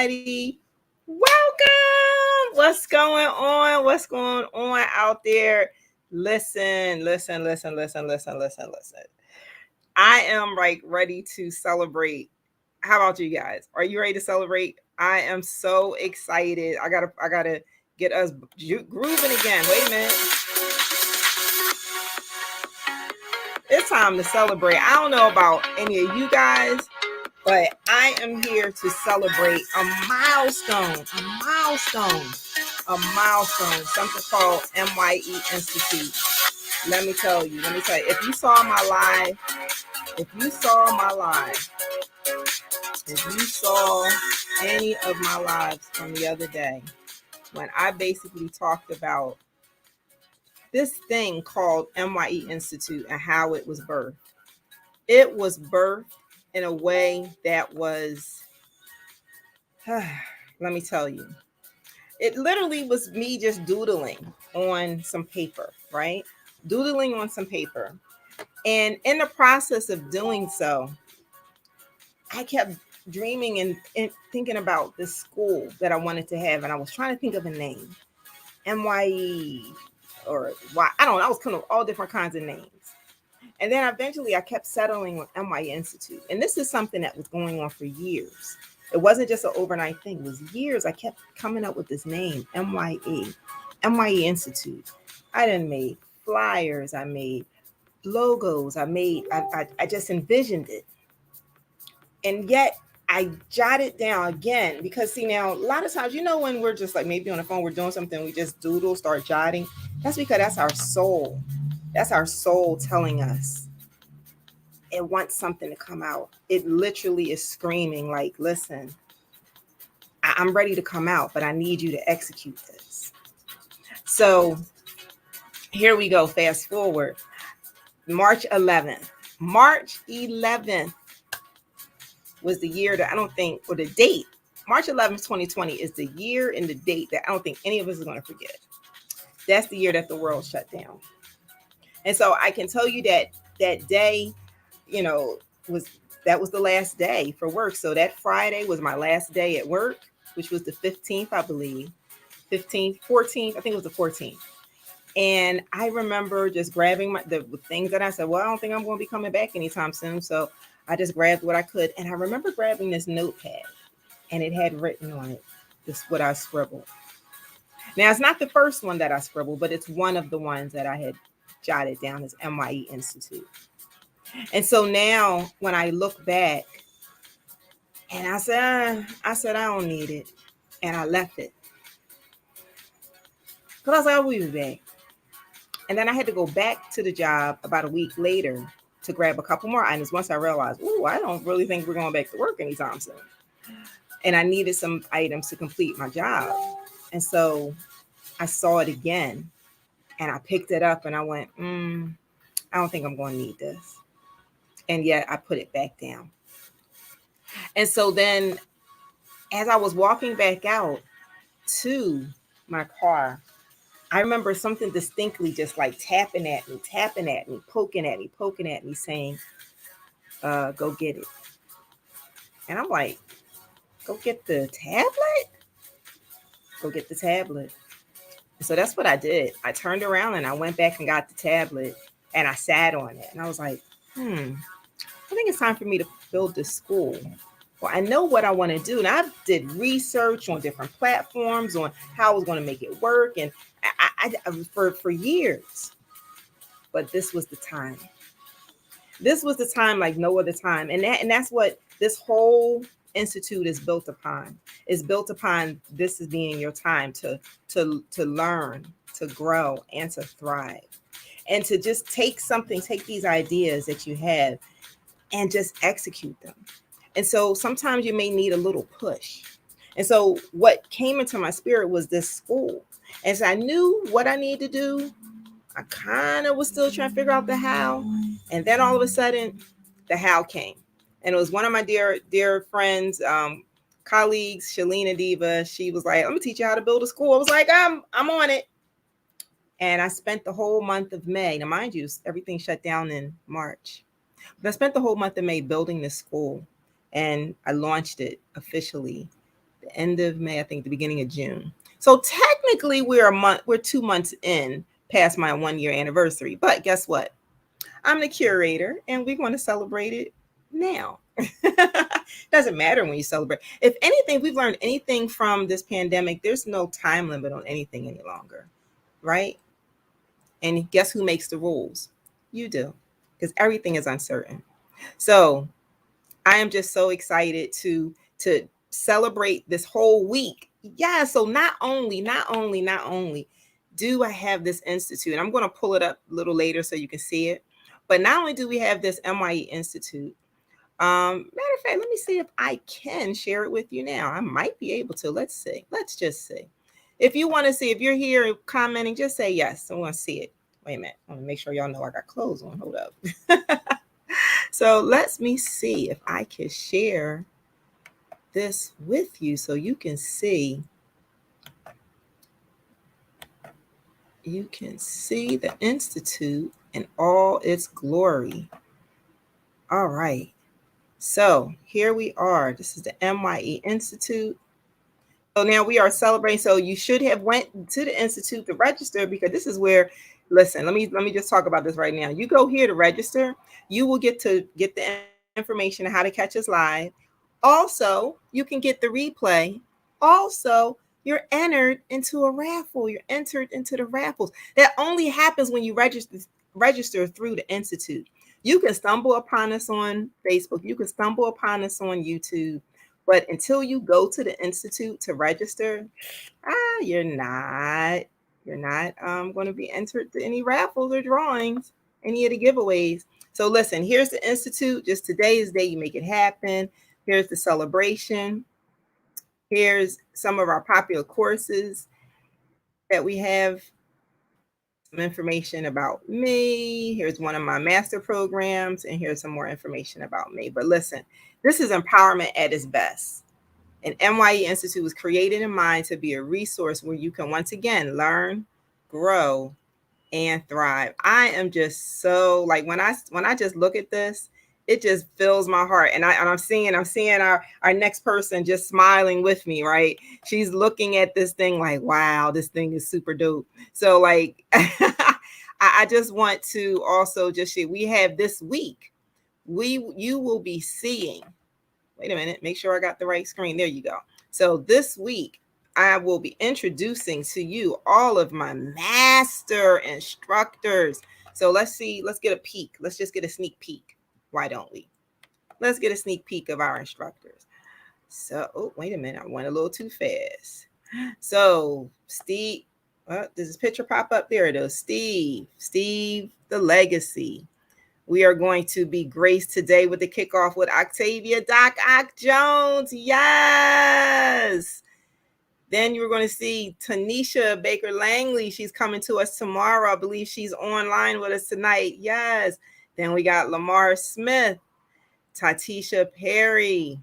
everybody. Welcome. What's going on? What's going on out there? Listen. I am like ready to celebrate. How about you guys? Are you ready to celebrate? I am so excited. I gotta get us grooving again. Wait a minute. It's time to celebrate. I don't know about any of you guys, but I am here to celebrate a milestone, something called MYE Institute. Let me tell you, if you saw my live, if you saw any of my lives from the other day, when I basically talked about this thing called MYE Institute and how it was birthed. It was birthed in a way that was, let me tell you, it literally was me just doodling on some paper, right? Doodling on some paper. And in the process of doing so, I kept dreaming and thinking about this school that I wanted to have. And I was trying to think of a name, MYE or why, I don't know. I was kind of all different kinds of names. And then eventually I kept settling on MYE Institute. And this is something that was going on for years. It wasn't just an overnight thing. It was years. I kept coming up with this name, MYE Institute. I done made flyers. I made logos. I just envisioned it. And yet I jotted down again because see now, a lot of times, when we're just like maybe on the phone, we're doing something, we just doodle, start jotting. That's because that's our soul. That's our soul telling us it wants something to come out. It literally is screaming like, listen, I'm ready to come out, but I need you to execute this. So here we go. Fast forward. March 11th was the year that I don't think, or the date, March 11th, 2020 is the year and the date that I don't think any of us is going to forget. That's the year that the world shut down. And so I can tell you that that day, was the last day for work. So that Friday was my last day at work, which was the 15th, I believe. 15th, 14th, I think it was the 14th. And I remember just grabbing the things that I said, well, I don't think I'm going to be coming back anytime soon. So I just grabbed what I could. And I remember grabbing this notepad and it had written on it, this what I scribbled. Now, it's not the first one that I scribbled, but it's one of the ones that I had jotted down as MYE Institute. And so now when I look back and I said, I don't need it. And I left it. Because I was like, I'll be back. And then I had to go back to the job about a week later to grab a couple more items once I realized, I don't really think we're going back to work anytime soon. And I needed some items to complete my job. And so I saw it again and I picked it up and I went, I don't think I'm going to need this. And yet I put it back down. And so then as I was walking back out to my car, I remember something distinctly just like tapping at me, poking at me, saying, go get it. And I'm like, go get the tablet? Go get the tablet. So that's what I did. I turned around and I went back and got the tablet and I sat on it. And I was like, I think it's time for me to build this school. Well, I know what I want to do. And I did research on different platforms on how I was going to make it work. And I for years. But this was the time. This was the time like no other time. And that's what this whole institute is built upon. It's built upon this as being your time to learn, to grow, and to thrive. And to just take these ideas that you have and just execute them. And so sometimes you may need a little push. And so what came into my spirit was this school. And so I knew what I needed to do. I kind of was still trying to figure out the how. And then all of a sudden, the how came. And it was one of my dear friends, colleagues, Shalina Diva. She was like, I'm going to teach you how to build a school. I was like, I'm on it. And I spent the whole month of May. Now, mind you, everything shut down in March. But I spent the whole month of May building this school. And I launched it officially end of May, I think the beginning of June. So technically we're 2 months in past my 1-year anniversary. But guess what? I'm the curator and we're going to celebrate it now. Doesn't matter when you celebrate. If anything, we've learned anything from this pandemic, there's no time limit on anything any longer, right? And guess who makes the rules? You do, because everything is uncertain. So I am just so excited to celebrate this whole week. Yeah. So not only do I have this institute, and I'm going to pull it up a little later so you can see it. But not only do we have this MYE Institute, matter of fact, let me see if I can share it with you now. I might be able to. Let's see. Let's just see. If you want to see, if you're here commenting, just say yes. I want to see it. Wait a minute. I want to make sure y'all know I got clothes on. Hold up. So let me see if I can share this with you so you can see. You can see the Institute in all its glory. All right. So here we are. This is the MYE Institute. So now we are celebrating. So you should have went to the Institute to register, because this is where, listen, let me just talk about this right now. You go here to register, you will get the information on how to catch us live. Also, you can get the replay. Also, you're entered into a raffle. You're entered into the raffles. That only happens when you register through the Institute. You can stumble upon us on Facebook. You can stumble upon us on YouTube. But until you go to the Institute to register, you're not going to be entered to any raffles or drawings, any of the giveaways. So listen, here's the Institute. Just today is the day you make it happen. Here's the celebration. Here's some of our popular courses that we have. Some information about me. Here's one of my master programs, and here's some more information about me. But listen, this is empowerment at its best. And MYE Institute was created in mind to be a resource where you can once again learn, grow, and thrive. I am just so, like, when I just look at this, it just fills my heart. And I'm seeing our next person just smiling with me, right? She's looking at this thing like, wow, this thing is super dope. So like, I just want to also just share, we have this week, you will be seeing, wait a minute, make sure I got the right screen. There you go. So this week, I will be introducing to you all of my master instructors. So let's see, let's get a peek. Let's just get a sneak peek. Why don't we? Let's get a sneak peek of our instructors. So, oh, wait a minute. I went a little too fast. So Steve, does this picture pop up? There it is. Steve, the legacy. We are going to be graced today with the kickoff with Octavia Doc Ock Jones. Yes. Then you're going to see Tanisha Baker Langley. She's coming to us tomorrow. I believe she's online with us tonight. Yes. Then we got Lamar Smith, Tatisha Perry,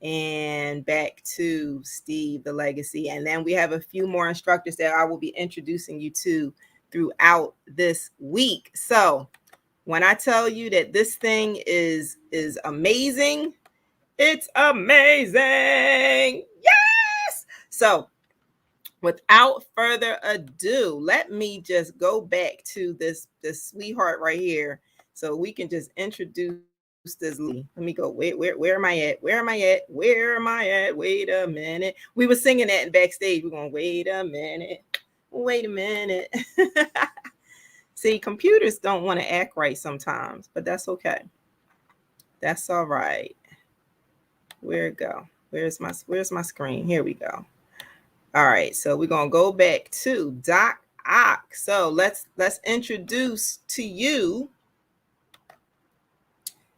and back to Steve, the legacy. And then we have a few more instructors that I will be introducing you to throughout this week. So when I tell you that this thing is amazing, it's amazing. Yes. So without further ado, let me just go back to this sweetheart right here, so we can just introduce this. Let me go. Where am I at? Where am I at? Where am I at? Wait a minute. We were singing that in backstage. We're going, wait a minute. Wait a minute. See, computers don't want to act right sometimes, but that's okay. That's all right. Where it go? Where's my screen? Here we go. All right, so we're gonna go back to Doc Ock. So let's introduce to you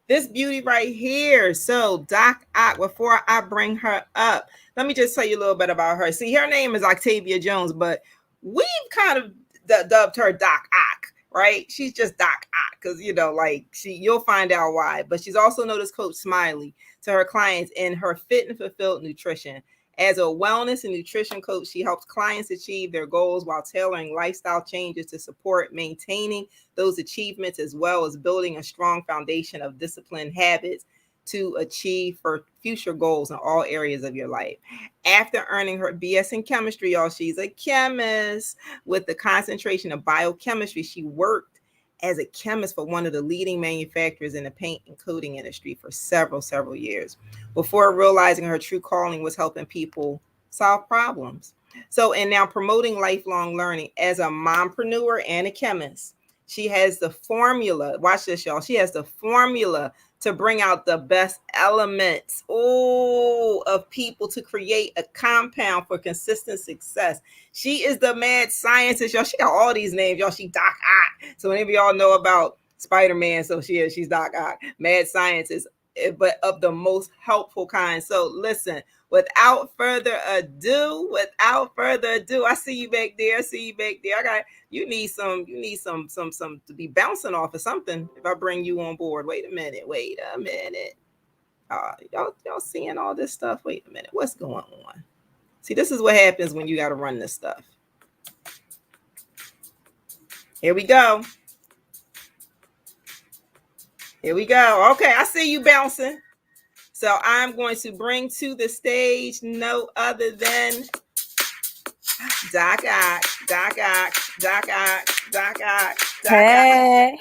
this beauty right here. So Doc Ock, before I bring her up, let me just tell you a little bit about her. See, her name is Octavia Jones, but we've kind of dubbed her Doc Ock, right? She's just Doc Ock because, you know, like you'll find out why. But she's also known as Coach Smiley to her clients in her Fit and Fulfilled Nutrition. As a wellness and nutrition coach, she helps clients achieve their goals while tailoring lifestyle changes to support maintaining those achievements, as well as building a strong foundation of disciplined habits to achieve for future goals in all areas of your life. After earning her BS in chemistry, y'all, she's a chemist with the concentration of biochemistry. She worked as a chemist for one of the leading manufacturers in the paint and coating industry for several years before realizing her true calling was helping people solve problems. So, and now promoting lifelong learning as a mompreneur and a chemist. She has the formula. Watch this, y'all. She has the formula to bring out the best elements of people to create a compound for consistent success. She is the mad scientist, y'all. She got all these names, y'all. She Doc Ock. So any of y'all know about Spider-Man, so she's Doc Ock, mad scientist, but of the most helpful kind. So listen, without further ado, I see you back there. You need some to be bouncing off of something. If I bring you on board, wait a minute. Y'all seeing all this stuff? Wait a minute, what's going on? See, this is what happens when you got to run this stuff. Here we go. Okay, I see you bouncing. So I'm going to bring to the stage no other than Doc Ock. Hey.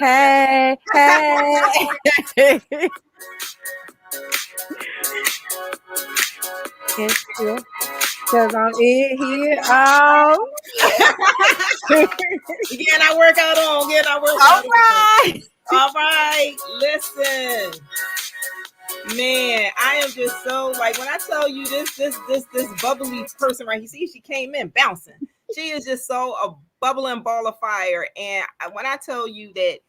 Because I'm in here. Getting our workout on. All right. Listen. Man, I am just so like when I tell you this bubbly person right here. See, she came in bouncing. She is just so a bubbling ball of fire. And when I tell you that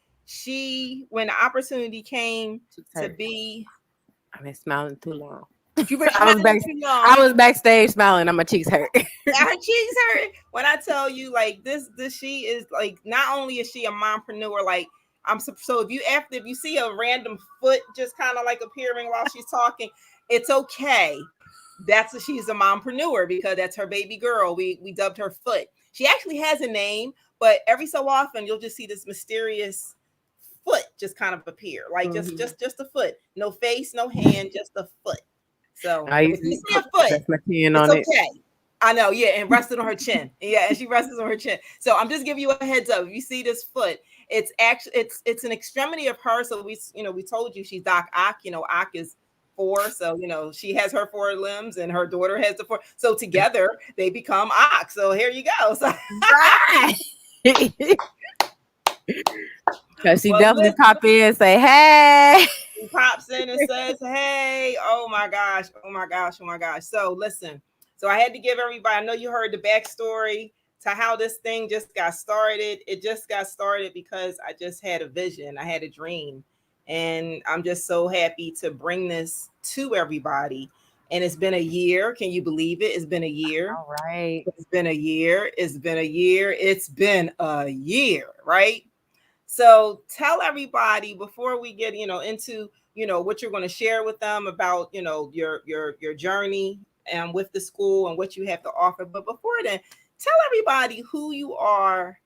when the opportunity came to be, I've been smiling too long. I was backstage smiling and my cheeks hurt. Her cheeks hurt. When I tell you like this, she is like, not only is she a mompreneur, like so if you see a random foot just kind of like appearing while she's talking, it's okay. She's a mompreneur because that's her baby girl. We dubbed her Foot. She actually has a name, but every so often you'll just see this mysterious foot just kind of appear, like just a foot, no face, no hand, just a foot. So if you see a foot, it's okay. I know, yeah, and rested on her chin. Yeah, and she rested on her chin. So I'm just giving you a heads up. If you see this foot, it's actually it's an extremity of her. So we told you she's Doc Ock. Ock is 4, so she has her 4 limbs and her daughter has the 4. So together they become Ock. So here you go. So because she definitely pop in and say, hey. He pops in and says, hey, oh my gosh. So listen, so I had to give everybody, I know you heard the backstory to how this thing just got started. It just got started because I just had a vision. I had a dream. And I'm just so happy to bring this to everybody. And it's been a year. Can you believe it? It's been a year. All right. It's been a year, right? So tell everybody before we get, into, what you're going to share with them about, your journey and with the school and what you have to offer. But before then, tell everybody who you are,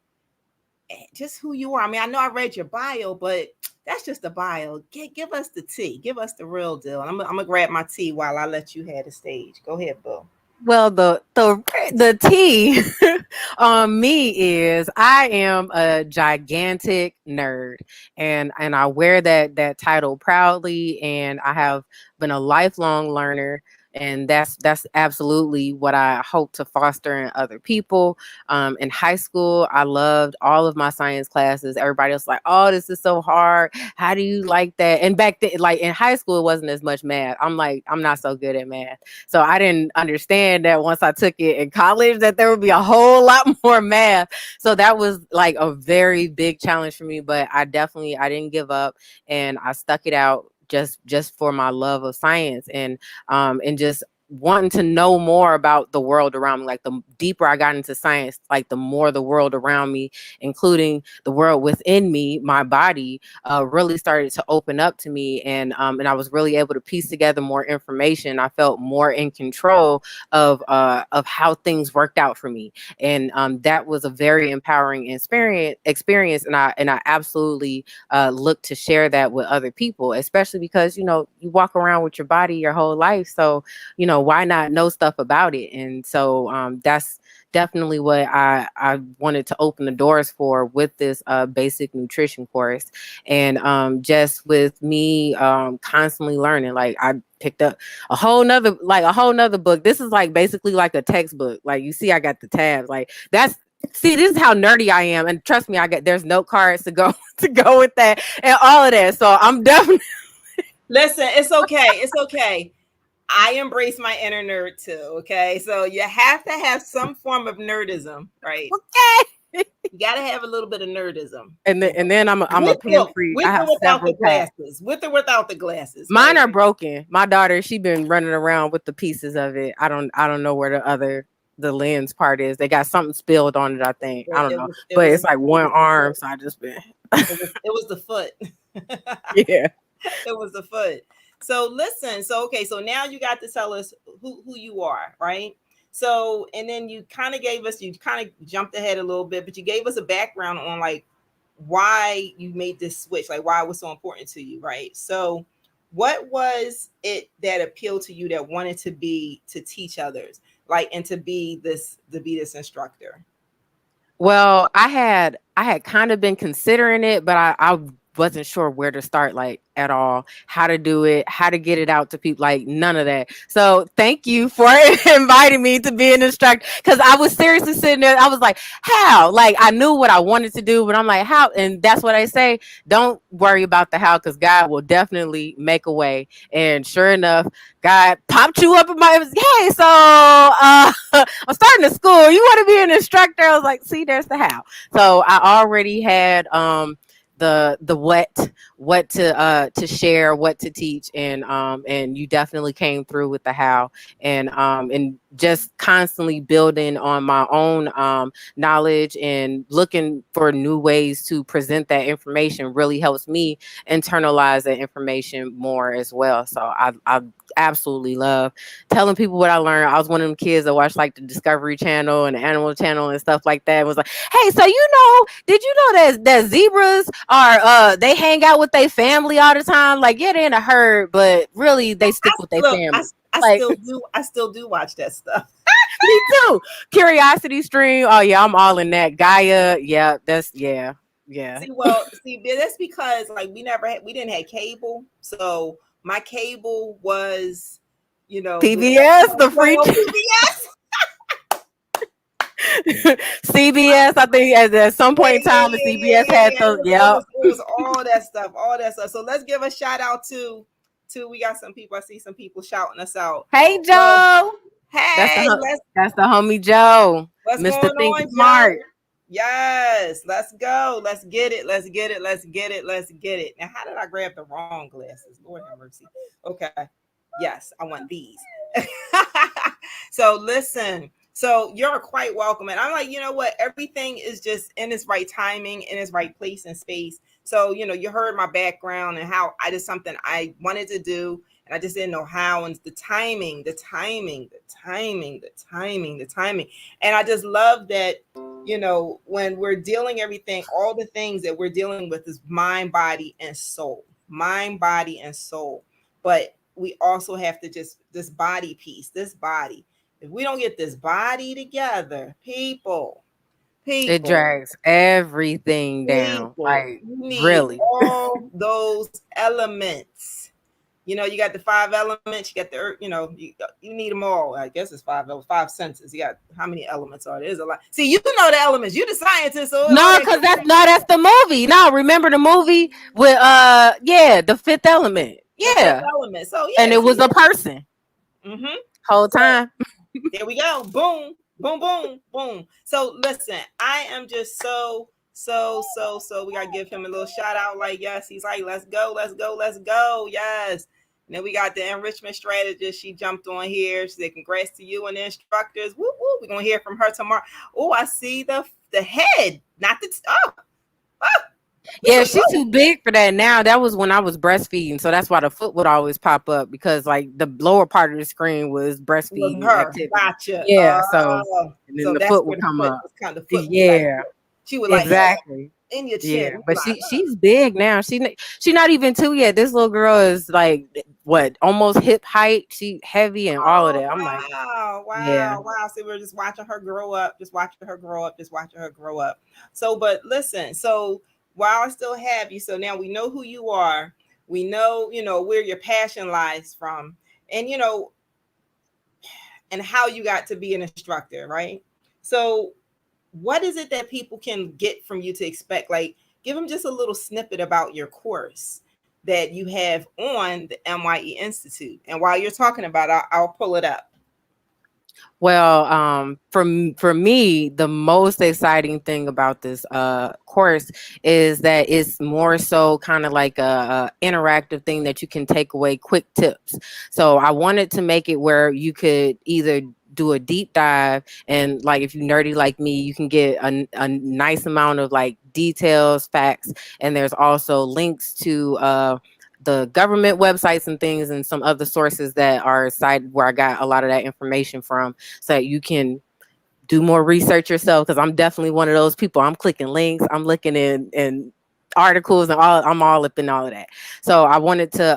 just who you are. I mean, I know I read your bio, but that's just a bio. Give us the tea. Give us the real deal. And I'm going to grab my tea while I let you have the stage. Go ahead, Boo. Well, the tea on me is I am a gigantic nerd, and I wear that title proudly, and I have been a lifelong learner. And that's absolutely what I hope to foster in other people. In high school, I loved all of my science classes. Everybody else was like, oh, this is so hard. How do you like that? And back then, like in high school, it wasn't as much math. I'm like, I'm not so good at math. So I didn't understand that once I took it in college, that there would be a whole lot more math. So that was like a very big challenge for me, but I didn't give up, and I stuck it out just for my love of science and just wanting to know more about the world around me. Like the deeper I got into science, like the more the world around me, including the world within me, my body, really started to open up to me, and I was really able to piece together more information. I felt more in control of how things worked out for me, and that was a very empowering experience, and I absolutely look to share that with other people, especially because you walk around with your body your whole life, so why not know stuff about it? And so that's definitely what I wanted to open the doors for with this basic nutrition course. And just with me constantly learning, like I picked up a whole nother book. This is like basically like a textbook. Like you see, I got the tabs. Like that's see, this is how nerdy I am. And trust me, there's note cards to go to go with that and all of that. So I'm definitely Listen, it's okay. It's okay. I embrace my inner nerd too. Okay. So you have to have some form of nerdism, right? okay. You got to have a little bit of nerdism. And then I'm a With pen or, freak. I with have or without the several packs. glasses. With or without the glasses, Mine right? are broken. My daughter, she been running around with the pieces of it. I don't know where the lens part is. They got something spilled on it, I think. I It, don't it know. was it But was it's like it one was the arm, foot. so I just been It was the foot. yeah. It was the foot. So listen, so okay, so now you got to tell us who you are, right? So and then you kind of jumped ahead a little bit, but you gave us a background on like why you made this switch, like why it was so important to you, right? So what was it that appealed to you that wanted to teach others, like and to be this instructor? Well, I had kind of been considering it, but I wasn't sure where to start, like at all, how to do it, how to get it out to people, like none of that. So thank you for inviting me to be an instructor, because I was seriously sitting there. I was like, how? Like I knew what I wanted to do, but I'm like, how? And that's what I say. Don't worry about the how, because God will definitely make a way. And sure enough, God popped you up in my, hey, so I'm starting a school. You want to be an instructor? I was like, see, there's the how. So I already had the what to share, what to teach, and you definitely came through with the how, and just constantly building on my own knowledge and looking for new ways to present that information really helps me internalize that information more as well. So I absolutely love telling people what I learned. I was one of them kids that watched like the Discovery Channel and the Animal Channel and stuff like that. It was like, hey, so did you know that zebras are they hang out with their family all the time? Like, yeah, they're in a herd, but really they stick with their Look, family. I Like still do watch that stuff. me too. Curiosity Stream. Oh yeah, I'm all in that. Gaia. Yeah, that's yeah. Yeah. See, that's because like we didn't have cable, so my cable was, PBS, the free PBS. CBS. I think at some Yeah, point in yeah, time, the yeah, CBS yeah, had yeah. those. It Yep. was it was all that stuff, all that stuff. So let's give a shout out to we got some people. I see some people shouting us out. Hey So Joe. That's the hey, that's the homie Joe, what's Mr. going Think on, Joe? Smart. Yes, let's go. Let's get it. Let's get it. Let's get it. Let's get it. Now, how did I grab the wrong glasses? Lord have mercy. Okay. Yes, I want these. So listen. So you're quite welcome. And I'm like, you know what? Everything is just in its right timing, in its right place and space. So, you heard my background and how I did something I wanted to do, and I just didn't know how. And the timing, the timing, the timing, the timing, the timing. And I just love that, when we're dealing everything, all the things that we're dealing with is mind, body, and soul. Mind, body, and soul. But we also have to just this body piece, this body. If we don't get this body together, people, It people, drags everything down. people, Like you need really. all those elements. You got the five elements, you got the earth, you need them all. I guess it's five senses. You got how many elements are there? There's a lot. See, you know the elements. You're the scientist, so all No, that because that's the movie. No, remember the movie with yeah, the fifth element. the fifth Yeah. element. So And yeah, it was see. a person Mm-hmm. whole So time. there we go. Boom, boom, boom, boom. So listen, I am just so. We gotta give him a little shout out. Like, yes, he's like, let's go, let's go, let's go. Yes. And then we got the enrichment strategist. She jumped on here. She said, "Congrats to you and the instructors." Woo woo. We're gonna hear from her tomorrow. Oh, I see the head, not the oh, Yeah, she's too big for that now. That was when I was breastfeeding, so that's why the foot would always pop up because like the lower part of the screen was was breastfeeding her. activity. Gotcha. Yeah, so and then So the that's foot where would the come foot up. was kind of foot would be like, Yeah, she would like exactly. in your Yeah, chin. We but like, she's big now. She not even 2 yet. This little girl is like what, almost hip height. She heavy and all of oh that. I'm like, wow, yeah. wow, wow. So we're just watching her grow up, just watching her grow up, just watching her grow up. So, but listen, so while I still have you, so now we know who you are. We know, where your passion lies from, and and how you got to be an instructor, right? So what is it that people can get from you to expect? Like, give them just a little snippet about your course that you have on the MYE Institute. And while you're talking about it, I'll pull it up. Well, for me, the most exciting thing about this course is that it's more so kind of like a interactive thing that you can take away quick tips. So I wanted to make it where you could either do a deep dive, and like if you nerdy like me, you can get a nice amount of like details, facts, and there's also links to the government websites and things and some other sources that are cited where I got a lot of that information from, so that you can do more research yourself. Because I'm definitely one of those people. I'm clicking links, I'm looking in articles and all. I'm all up in all of that. So I wanted to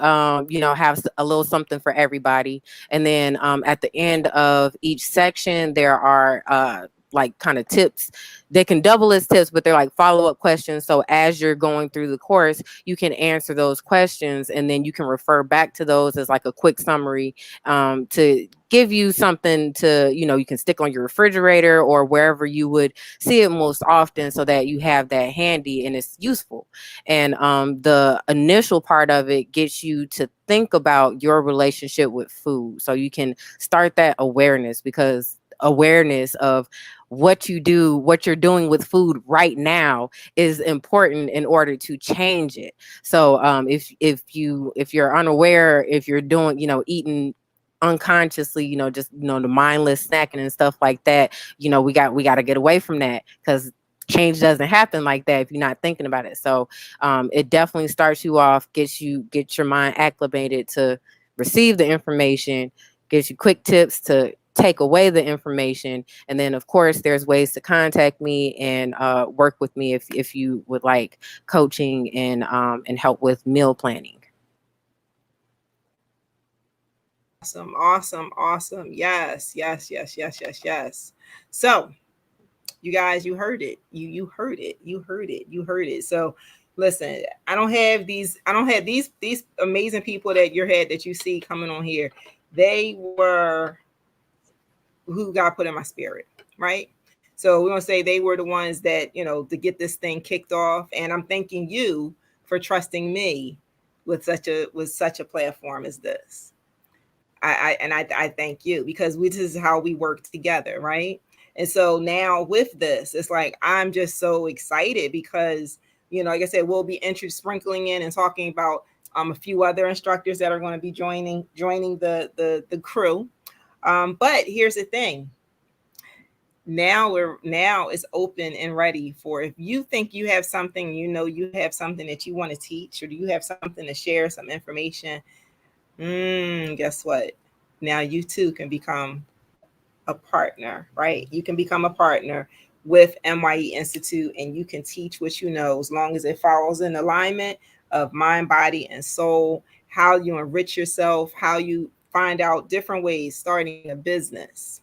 have a little something for everybody. And then at the end of each section there are like kind of tips. They can double as tips, but they're like follow-up questions. So as you're going through the course, you can answer those questions, and then you can refer back to those as like a quick summary, to give you something to, you can stick on your refrigerator or wherever you would see it most often, so that you have that handy and it's useful. And the initial part of it gets you to think about your relationship with food, so you can start that awareness, because awareness of what you do, what you're doing with food right now is important in order to change it. So if you're unaware, if you're doing, eating unconsciously, just the mindless snacking and stuff like that, we got to get away from that, because change doesn't happen like that if you're not thinking about it. So it definitely starts you off, get your mind acclimated to receive the information, gives you quick tips to take away the information, and then of course there's ways to contact me and work with me if you would like coaching and help with meal planning. Awesome, awesome, awesome. Yes, yes, yes, yes, yes, yes. So, you guys, you heard it. You heard it. You heard it. You heard it. So, listen, I don't have these amazing people that that you see coming on here. They were who God put in my spirit, right? So we're gonna say they were the ones that, to get this thing kicked off. And I'm thanking you for trusting me with such a platform as this. I thank you, because this is how we work together, right? And so now with this, it's like I'm just so excited because, like I said, we'll be sprinkling in and talking about a few other instructors that are going to be joining the crew. But here's the thing. Now it's open and ready for, if you think you have something, you have something that you want to teach, or do you have something to share, some information. Guess what? Now you too can become a partner, right? You can become a partner with MYE Institute, and you can teach what you know, as long as it follows in alignment of mind, body, and soul, how you enrich yourself, how you find out different ways, starting a business,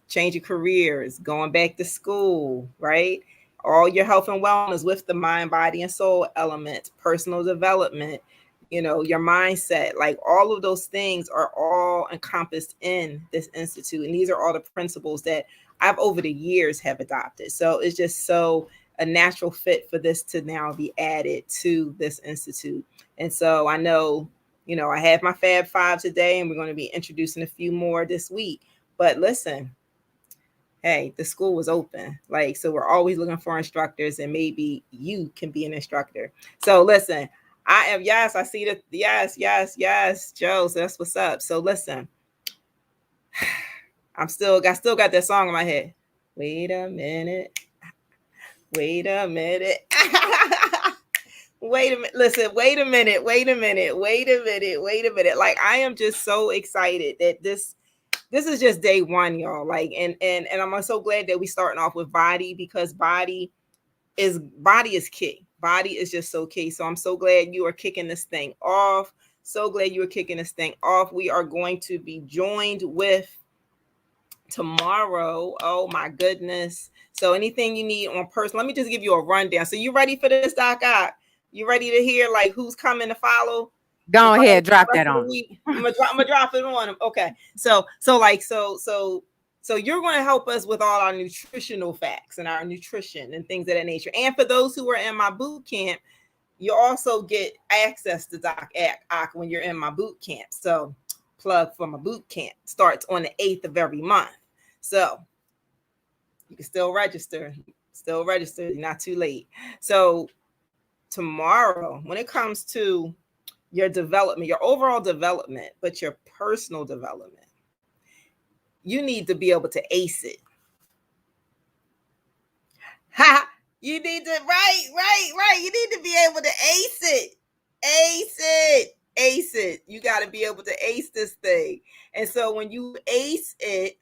changing careers, going back to school, right? All your health and wellness with the mind, body, and soul elements, personal development, your mindset, like all of those things are all encompassed in this institute. And these are all the principles that I've over the years have adopted. So it's just so a natural fit for this to now be added to this institute. And so I know, I have my Fab Five today, and we're going to be introducing a few more this week. But listen, hey, the school was open. Like, so we're always looking for instructors, and maybe you can be an instructor. So listen, I am. Yes, I see that. Yes, yes, yes, Joe. So that's what's up. So listen, I still got that song in my head. Wait a minute. Wait a minute. Wait a minute. Listen, wait a minute. Wait a minute. Wait a minute. Wait a minute. Like I am just so excited that this is just day one, y'all. Like and I'm so glad that we starting off with body because body is key. Body is just so key. So I'm so glad you are kicking this thing off. So glad you are kicking this thing off. We are going to be joined with tomorrow. Oh my goodness. So anything you need on person, let me just give you a rundown. So you ready for this, Doc Ock? You ready to hear like who's coming to follow? Go ahead, drop that on. I'm gonna drop it on them. Okay. So you're going to help us with all our nutritional facts and our nutrition and things of that nature. And for those who are in my boot camp, you also get access to Doc Ock when you're in my boot camp. So plug for my boot camp starts on the 8th of every month. So you can still register, not too late. So tomorrow, when it comes to your development, your overall development, but your personal development, you need to be able to ace it. Ha! You need to, right. You need to be able to ace it. Ace it. You got to be able to ace this thing. And so when you ace it,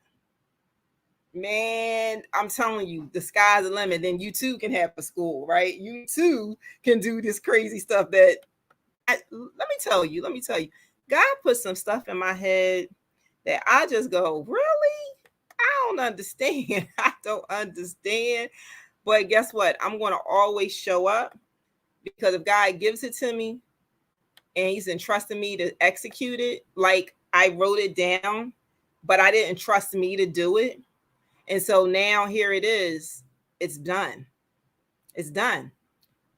man, I'm telling you, the sky's the limit. Then you too can have a school, right? You too can do this crazy stuff that let me tell you, God put some stuff in my head that I just go, really? I don't understand. I don't understand. But guess what? I'm going to always show up because if God gives it to me and he's entrusting me to execute it, like I wrote it down, but I didn't trust me to do it. And so now here it is. It's done. It's done.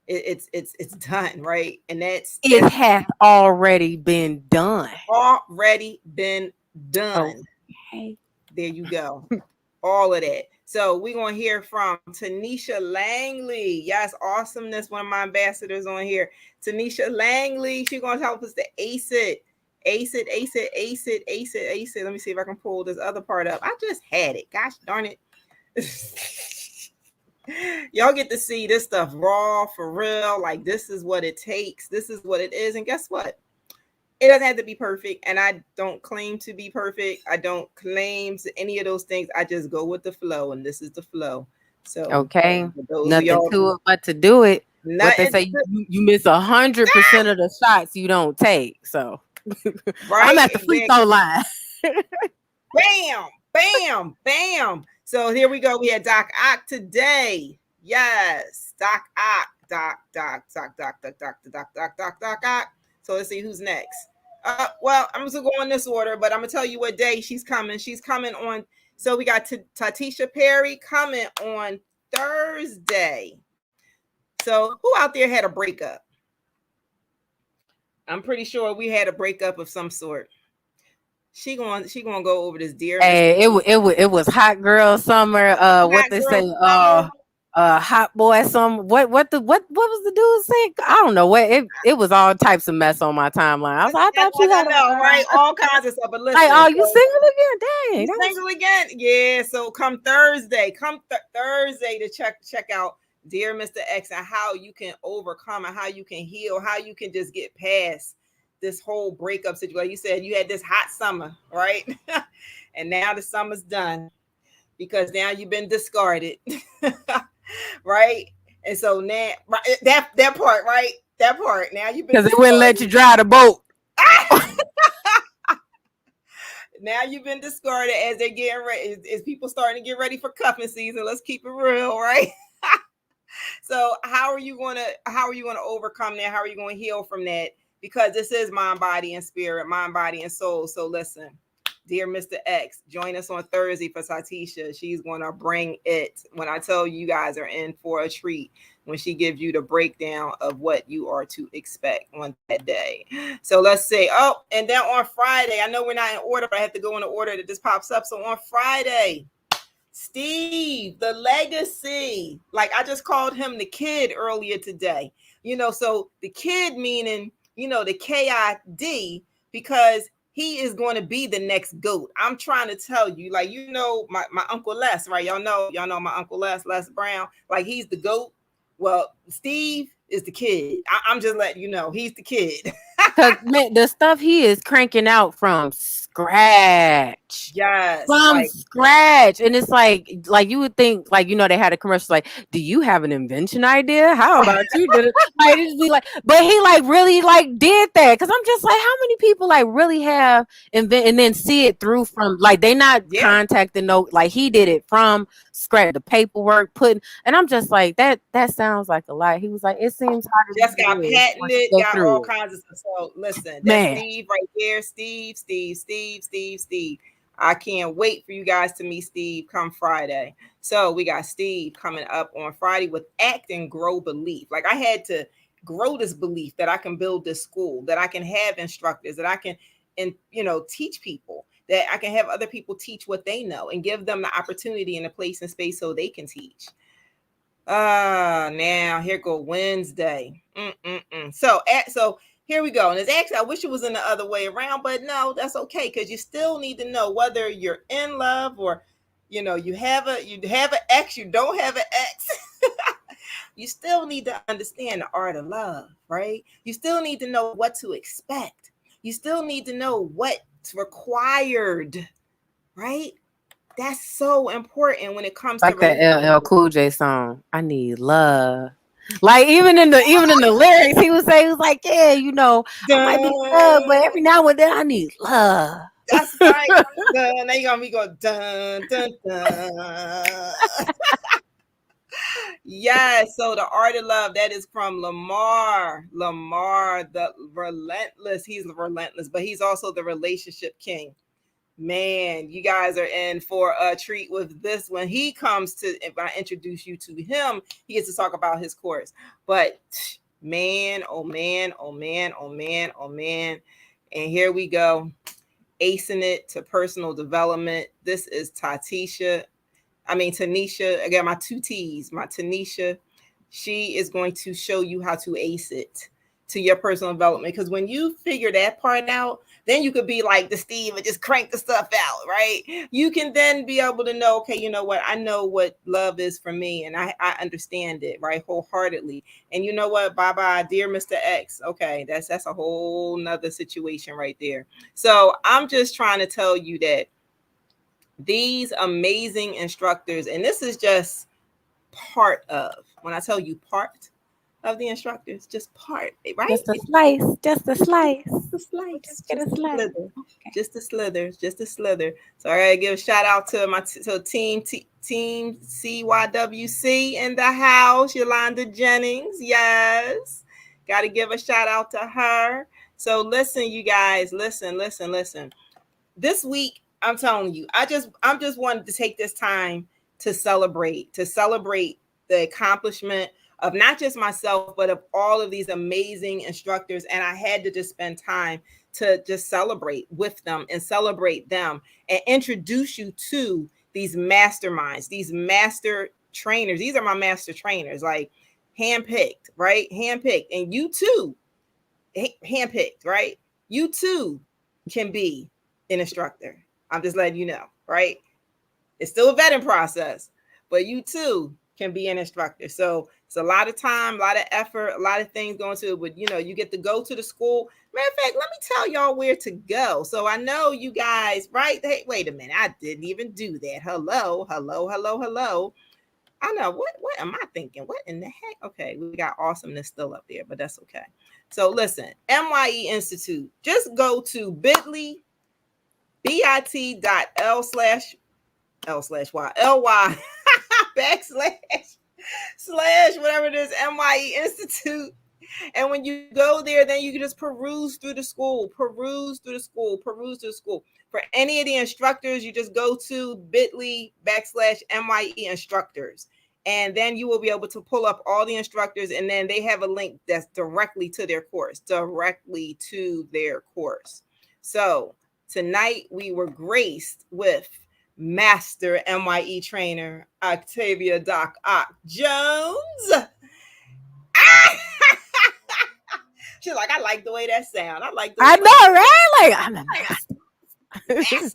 It's done, right? And that's has already been done. Already been done. Okay. There you go. All of that. So we're going to hear from Tanisha Langley. Yes, awesomeness. One of my ambassadors on here. Tanisha Langley. She's going to help us to ace it. Ace it. Let me see if I can pull this other part up. I just had it. Gosh darn it. Y'all get to see this stuff raw for real. Like this is what it takes. This is what it is. And guess what? It doesn't have to be perfect. And I don't claim to be perfect. I don't claim to any of those things. I just go with the flow. And this is the flow. So okay. Nothing to it but to do it. What they say, you miss 100% of the shots you don't take. So right? I'm at the free throw line. Bam. So here we go. We had Doc Ock today. Yes. Doc Ock. Doc Ock. So let's see who's next. Well, I'm just going to go in this order, but I'm going to tell you what day she's coming. She's coming on. So we got Tatisha Perry coming on Thursday. So who out there had a breakup? I'm pretty sure we had a breakup of some sort. She gonna go over this, dear. Hey, it was hot girl summer. What they say? Hot boy summer. What was the dude saying? I don't know what it was. All types of mess on my timeline. I was like, I thought you had right, all kinds of stuff. But listen, like, oh, you single again? Dang, you single again? Yeah. So come Thursday, Thursday to check out Dear Mr. X and how you can overcome and how you can heal, how you can just get past this whole breakup situation. You said you had this hot summer, right? And now the summer's done because now you've been discarded, right? And so now that part, right? That part. Now you've been because it wouldn't let you drive the boat. Now you've been discarded as they're getting ready. Is people starting to get ready for cuffing season? Let's keep it real, right? So how are you going to overcome that? How are you going to heal from that? Because this is mind, body, and spirit, mind, body, and soul. So listen, dear Mr. X, join us on Thursday for Tatisha. She's going to bring it. When I tell you guys are in for a treat, when she gives you the breakdown of what you are to expect on that day. So let's see. Oh, and then on Friday, I know we're not in order, but I have to go in the order that this pops up. So on Friday, Steve, the legacy. Like I just called him the kid earlier today. So the kid meaning, the KID, because he is going to be the next GOAT. I'm trying to tell you, like, my Uncle Les, right? Y'all know my Uncle Les Brown. Like he's the GOAT. Well, Steve is the kid. I'm just letting you know he's the kid. Cause man, the stuff he is cranking out from scratch. Yes, From like scratch. And it's like you would think, like, they had a commercial like, do you have an invention idea? How about you did it? Like it'd be like, but he like really like did that. Cause I'm just like, how many people like really have invent and then see it through from like they not yeah. contacting no, like he did it from scratch, the paperwork putting, and I'm just like, that sounds like a lot. He was like, it seems harder Just than got it is once patented, you go got all through it. kinds of stuff. So listen, that's Man. Steve right there. Steve. I can't wait for you guys to meet Steve come Friday. So we got Steve coming up on Friday with Act and Grow Belief. Like I had to grow this belief that I can build this school, that I can have instructors, that I can teach people, that I can have other people teach what they know and give them the opportunity and a place and space so they can teach. Now here go Wednesday. So here we go. And it's actually, I wish it was in the other way around, but no, that's okay, because you still need to know whether you're in love or you have an ex, you don't have an ex. You still need to understand the art of love, right? You still need to know what to expect. You still need to know what's required, right? That's so important when it comes to Like that LL relationships. Cool J song, I need love. Like even in the lyrics, he was like, yeah, I might be in love, but Dun. every now and then I need love. That's right. Dun. Now you got me go dun dun dun. Yeah. So the art of love, that is from Lamar. Lamar, the relentless. He's relentless, but he's also the relationship king. Man, you guys are in for a treat with this. When he comes to, if I introduce you to him, he gets to talk about his course. But man, oh man, oh man, oh man, oh man. And here we go. Acing it to personal development. This is Tanisha. I got my two T's, my Tanisha. She is going to show you how to ace it to your personal development. Because when you figure that part out, then you could be like the Steve and just crank the stuff out, right? You can then be able to know, okay, you know what? I know what love is for me, and I understand it, right, wholeheartedly. And you know what? Bye bye, dear Mr. X. Okay, that's a whole nother situation right there. So I'm just trying to tell you that these amazing instructors, and this is just part of, when I tell you part of the instructors, just part, right? Just a slice, just a slice. Just a We slice, just get a just a slice. slither, Okay. just a slither. So I gotta give a shout out to my team CYWC in the house, Yolanda Jennings. Yes, got to give a shout out to her. So listen, you guys, listen. This week, I'm telling you, I'm just wanted to take this time to celebrate the accomplishment of not just myself, but of all of these amazing instructors. And I had to just spend time to just celebrate with them and celebrate them and introduce you to these masterminds, these master trainers. These are my master trainers, like handpicked, right? Handpicked. And you too, handpicked, right? You too can be an instructor. I'm just letting you know, right? It's still a vetting process, but you too can be an instructor. So it's a lot of time, a lot of effort, a lot of things going to it. But you get to go to the school. Matter of fact, let me tell y'all where to go. So I know you guys, right? Hey, wait a minute. I didn't even do that. Hello. I know. What am I thinking? What in the heck? Okay, we got awesomeness still up there, but that's okay. So listen, MYE Institute. Just go to bit.ly backslash slash whatever it is, MYE Institute. And when you go there, then you can just peruse through the school. For any of the instructors, you just go to bit.ly backslash MYE instructors. And then you will be able to pull up all the instructors, and then they have a link that's directly to their course. So tonight we were graced with master MYE trainer, Octavia Doc Ock Jones. Ah! She's like, I like the way that sound. I like the I way know, right? Like I'm a master. master,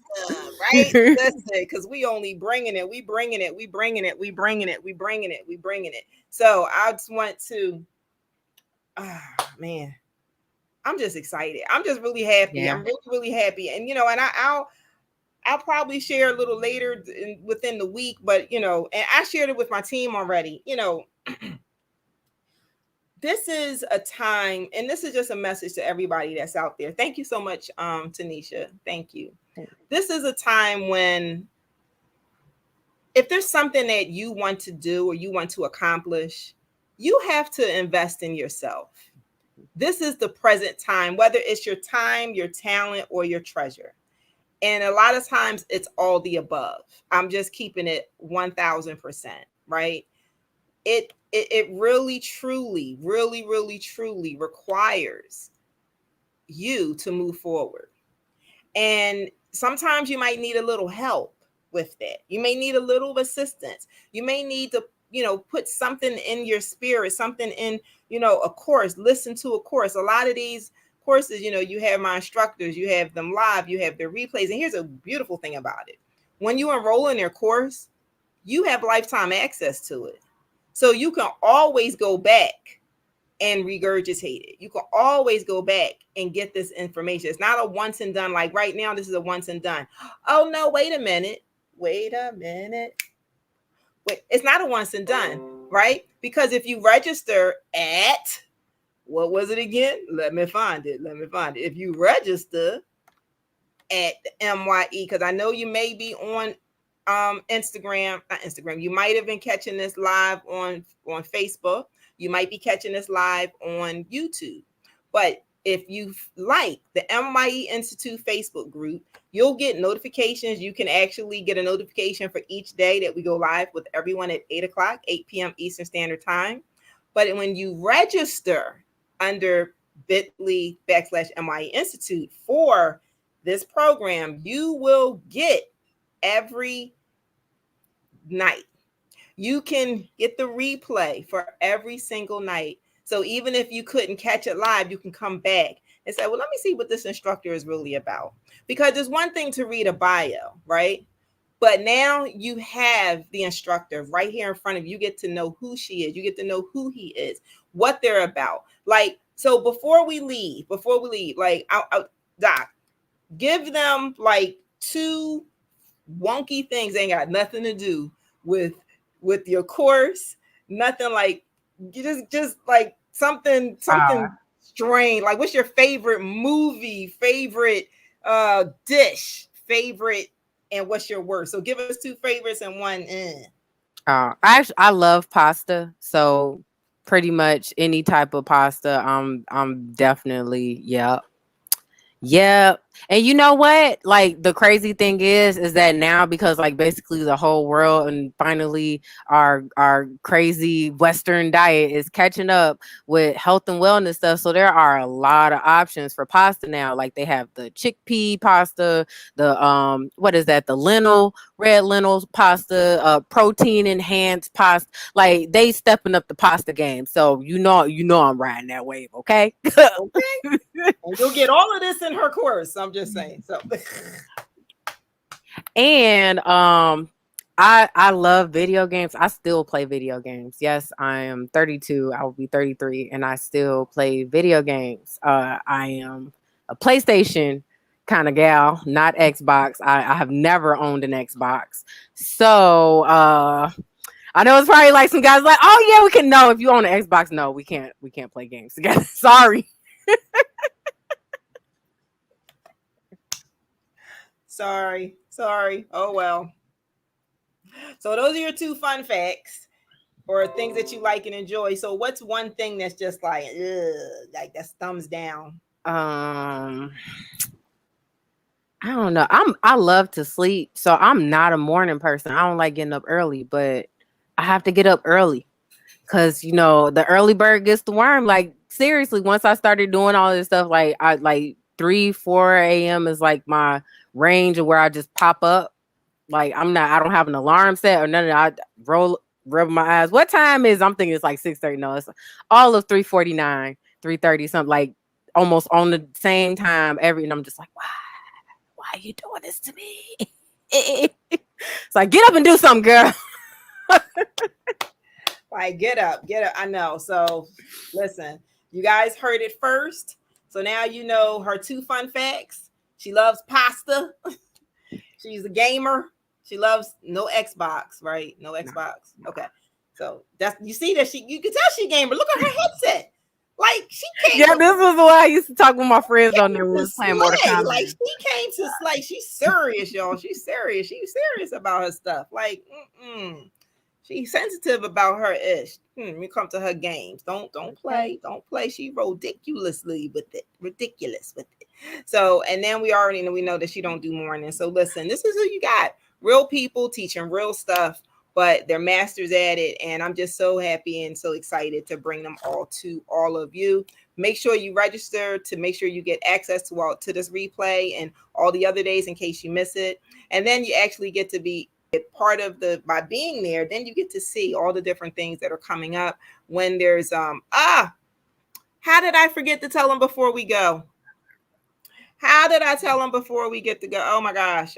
right? Listen, because we only bringing it, we bringing it, we bringing it, we bringing it, we bringing it, we bringing it. So I just want to, man, I'm just excited. I'm just really happy. Yeah. I'm really, really happy. And and I'll probably share a little later within the week, but and I shared it with my team already. This is a time, and this is just a message to everybody that's out there. Thank you so much, Tanisha. Thank you. This is a time when, if there's something that you want to do or you want to accomplish, you have to invest in yourself. This is the present time, whether it's your time, your talent, or your treasure. And a lot of times it's all the above. I'm just keeping it 1000%, right? It really, truly, really, really, truly requires you to move forward. And sometimes you might need a little help with that. You may need a little assistance. You may need to, put something in your spirit, something in, a course, listen to a course. A lot of these courses, you have my instructors, you have them live, you have their replays. And here's a beautiful thing about it. When you enroll in their course, you have lifetime access to it. So you can always go back and regurgitate it. You can always go back and get this information. It's not a once and done. Like right now, this is a once and done. Oh no, wait a minute. Wait, it's not a once and done, right? Because if you register at, what was it again? Let me find it. If you register at MYE, because I know you may be on Instagram, not Instagram. You might have been catching this live on Facebook. You might be catching this live on YouTube. But if you like the MYE Institute Facebook group, you'll get notifications. You can actually get a notification for each day that we go live with everyone at 8 o'clock, 8 p.m. Eastern Standard Time. But when you register under bit.ly/MYE Institute for this program, you will get every night. You can get the replay for every single night. So even if you couldn't catch it live, you can come back and say, well, let me see what this instructor is really about. Because there's one thing to read a bio, right? But now you have the instructor right here in front of you. You get to know who she is. You get to know who he is, what they're about. Like, so before we leave, like, Doc, give them like two wonky things that ain't got nothing to do with your course, nothing, like just like something strange. Like, what's your favorite movie, favorite dish, favorite, and what's your worst? So give us two favorites and one. I love pasta, so pretty much any type of pasta. I'm definitely yeah. And you know what? Like, the crazy thing is that now, because like basically the whole world and finally our crazy Western diet is catching up with health and wellness stuff. So there are a lot of options for pasta now. Like, they have the chickpea pasta, the what is that? The red lentil pasta, protein enhanced pasta. Like, they stepping up the pasta game. So I'm riding that wave, okay? Okay. And you'll get all of this in her course. I'm just saying. So and I love video games. I still play video games. Yes, I am 32. I will be 33 and I still play video games. I am a PlayStation kind of gal, not Xbox. I have never owned an Xbox. So I know it's probably like some guys like, oh yeah, we can. No, if you own an Xbox, no, we can't play games together. Sorry. Sorry. Oh well. So those are your two fun facts or things that you like and enjoy. So what's one thing that's just like that's thumbs down? I don't know. I love to sleep, so I'm not a morning person. I don't like getting up early, but I have to get up early because the early bird gets the worm. Like, seriously, once I started doing all this stuff, like, I like 3-4 a.m. is like my range of where I just pop up. Like I don't have an alarm set or none of that. I rub my eyes. What time is? I'm thinking it's like 6:30. No, it's all of 3:49, 3:30, something like almost on the same time and I'm just like, why are you doing this to me? It's like, get up and do something, girl. Like, get up. I know. So listen, you guys heard it first. So now you know her 2 fun facts. She loves pasta. She's a gamer. She loves no Xbox, right? No Xbox. Okay. So that's, you see that you can tell she a gamer. Look at her headset. Like, she came. Yeah, this was the way I used to talk with my friends on there when we was playing Mortal Slay. Kombat. Like, she came to slay. She's serious, y'all. She's serious. She's serious about her stuff. Like, she's sensitive about her ish. When you come to her games, don't play. Don't play. She ridiculously with it. Ridiculous with it. So, and then we know that she don't do morning. So listen, this is who you got. Real people teaching real stuff, but they're masters at it. And I'm just so happy and so excited to bring them all to all of you. Make sure you register to make sure you get access to this replay and all the other days in case you miss it. And then you actually get to be part of by being there. Then you get to see all the different things that are coming up when there's how did I forget to tell them before we go? How did I tell them before we get to go? Oh my gosh.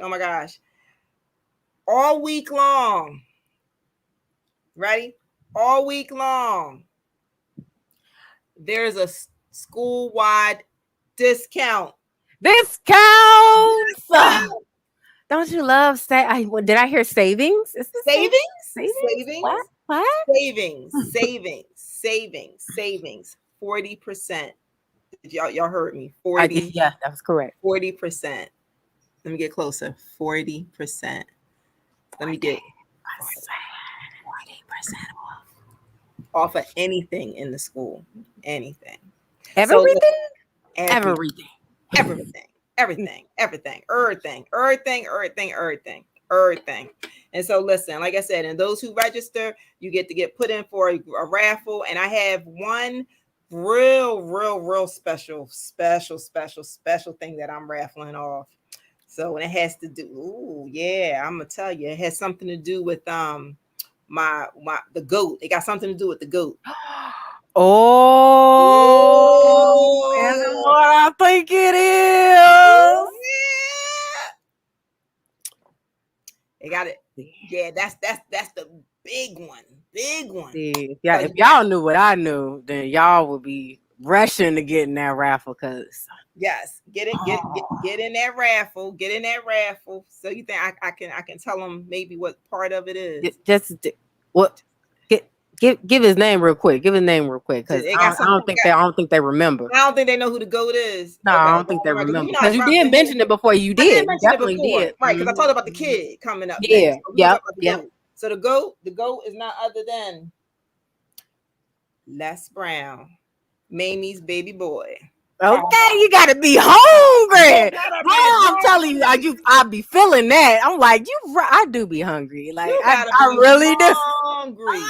All week long. Ready? All week long. There's a school-wide discount. Discounts! Don't you love did I hear savings? Is this savings? Savings? What? Savings. 40%. Y'all heard me. 40. Yeah, that was correct. 40%. Let me get closer. 40%. Let me get 40% off of anything in the school. Anything. Everything. And so listen, like I said, and those who register, you get to get put in for a raffle. And I have one real special thing that I'm raffling off. So, and it has to do, I'm gonna tell you, it has something to do with the goat. It got something to do with the goat. Is it what I think it is? They got it. Yeah, that's the big one. Yeah, if y'all knew what I knew, then y'all would be rushing to get in that raffle. Cause yes, get in that raffle. Get in that raffle. So you think I can tell them maybe what part of it is? What? Give his name real quick. Because I don't think they remember. I don't think they know who the goat is. No, okay, I don't think they remember. Because you did mention it before. You did. You definitely did. Right, because I talked about the kid coming up. Yeah. Yeah. So the goat is not other than Les Brown, Mamie's baby boy. Okay, you gotta be hungry. I'm telling you, I be feeling that. I'm like, I do be hungry. Like I really do. Hungry.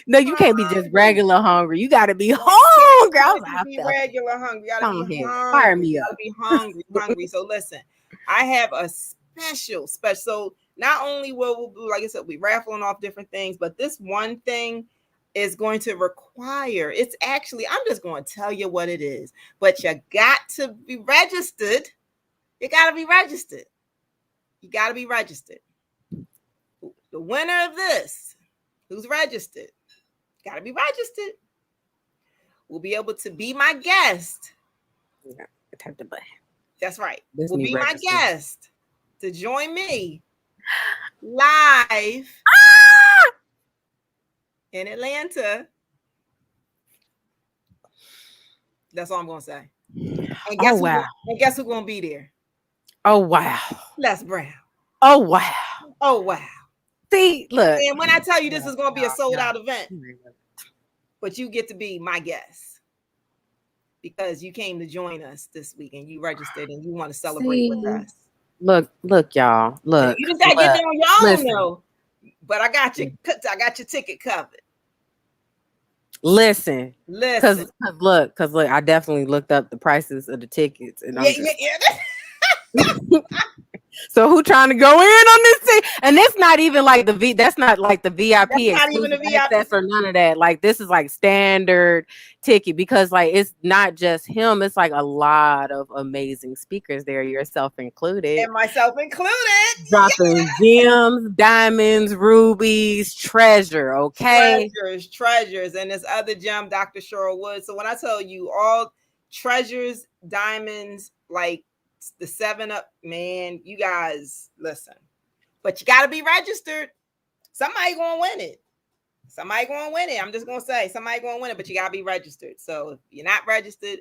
No, you can't be just regular hungry. You gotta be hungry. I was like, be regular hungry. You gotta be hungry. Fire me up. You gotta be hungry. So listen, I have a special. So not only will we, like I said, we raffling off different things, but this one thing is going to require, I'm just going to tell you what it is, but you got to be registered. You got to be registered. The winner of this, who's registered, got to be registered, will be able to be my guest. Yeah, tap the button. That's right. Will be my guest to join me live in Atlanta. That's all I'm gonna say. And guess who's gonna be there? Oh wow. Les Brown. Oh wow. See, look. And when I tell you this is gonna be a sold out event, but you get to be my guest because you came to join us this week and you registered and you want to celebrate with us. Look, y'all. Look. You just gotta get there on your own though. But I got your ticket covered. Listen. Because look, I definitely looked up the prices of the tickets, and So who trying to go in on this thing? And it's not even like that's not like the That's VIP not even a exclusive VIP. access or none of that. Like this is like standard ticket because like it's not just him, it's like a lot of amazing speakers there, yourself included. And myself included. Dropping gems, diamonds, rubies, treasure, okay? Treasures, and this other gem, Dr. Cheryl Wood. So when I tell you all treasures, diamonds, like the 7 Up, man, you guys listen. But you got to be registered. Somebody gonna win it. Somebody gonna win it. I'm just gonna say somebody gonna win it, but you gotta be registered. So if you're not registered,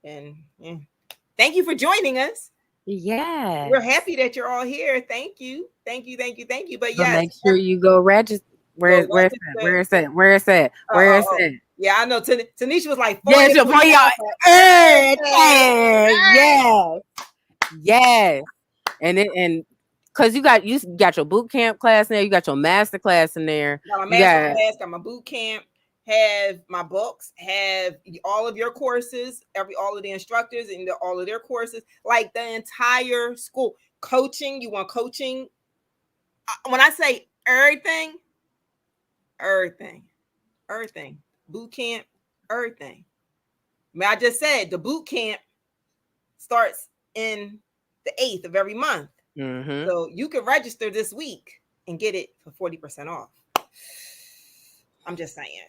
and thank you for joining us. Yeah. We're happy that you're all here. Thank you. Thank you. Thank you. Thank you. But But yes, make sure you go register. Where's go that? Where's that? Yeah, I know. Tanisha was like, Yes, for y'all. Yes. Yes. And because you got your boot camp class in there, you got your master class in there. Got my master class, got my boot camp, have my books, have all of your courses, all of the instructors and all of their courses, like the entire school. Coaching, you want coaching. When I say everything, boot camp, everything. I mean, I just said the boot camp starts in the 8th of every month. Mm-hmm. So you can register this week and get it for 40% off. I'm just saying.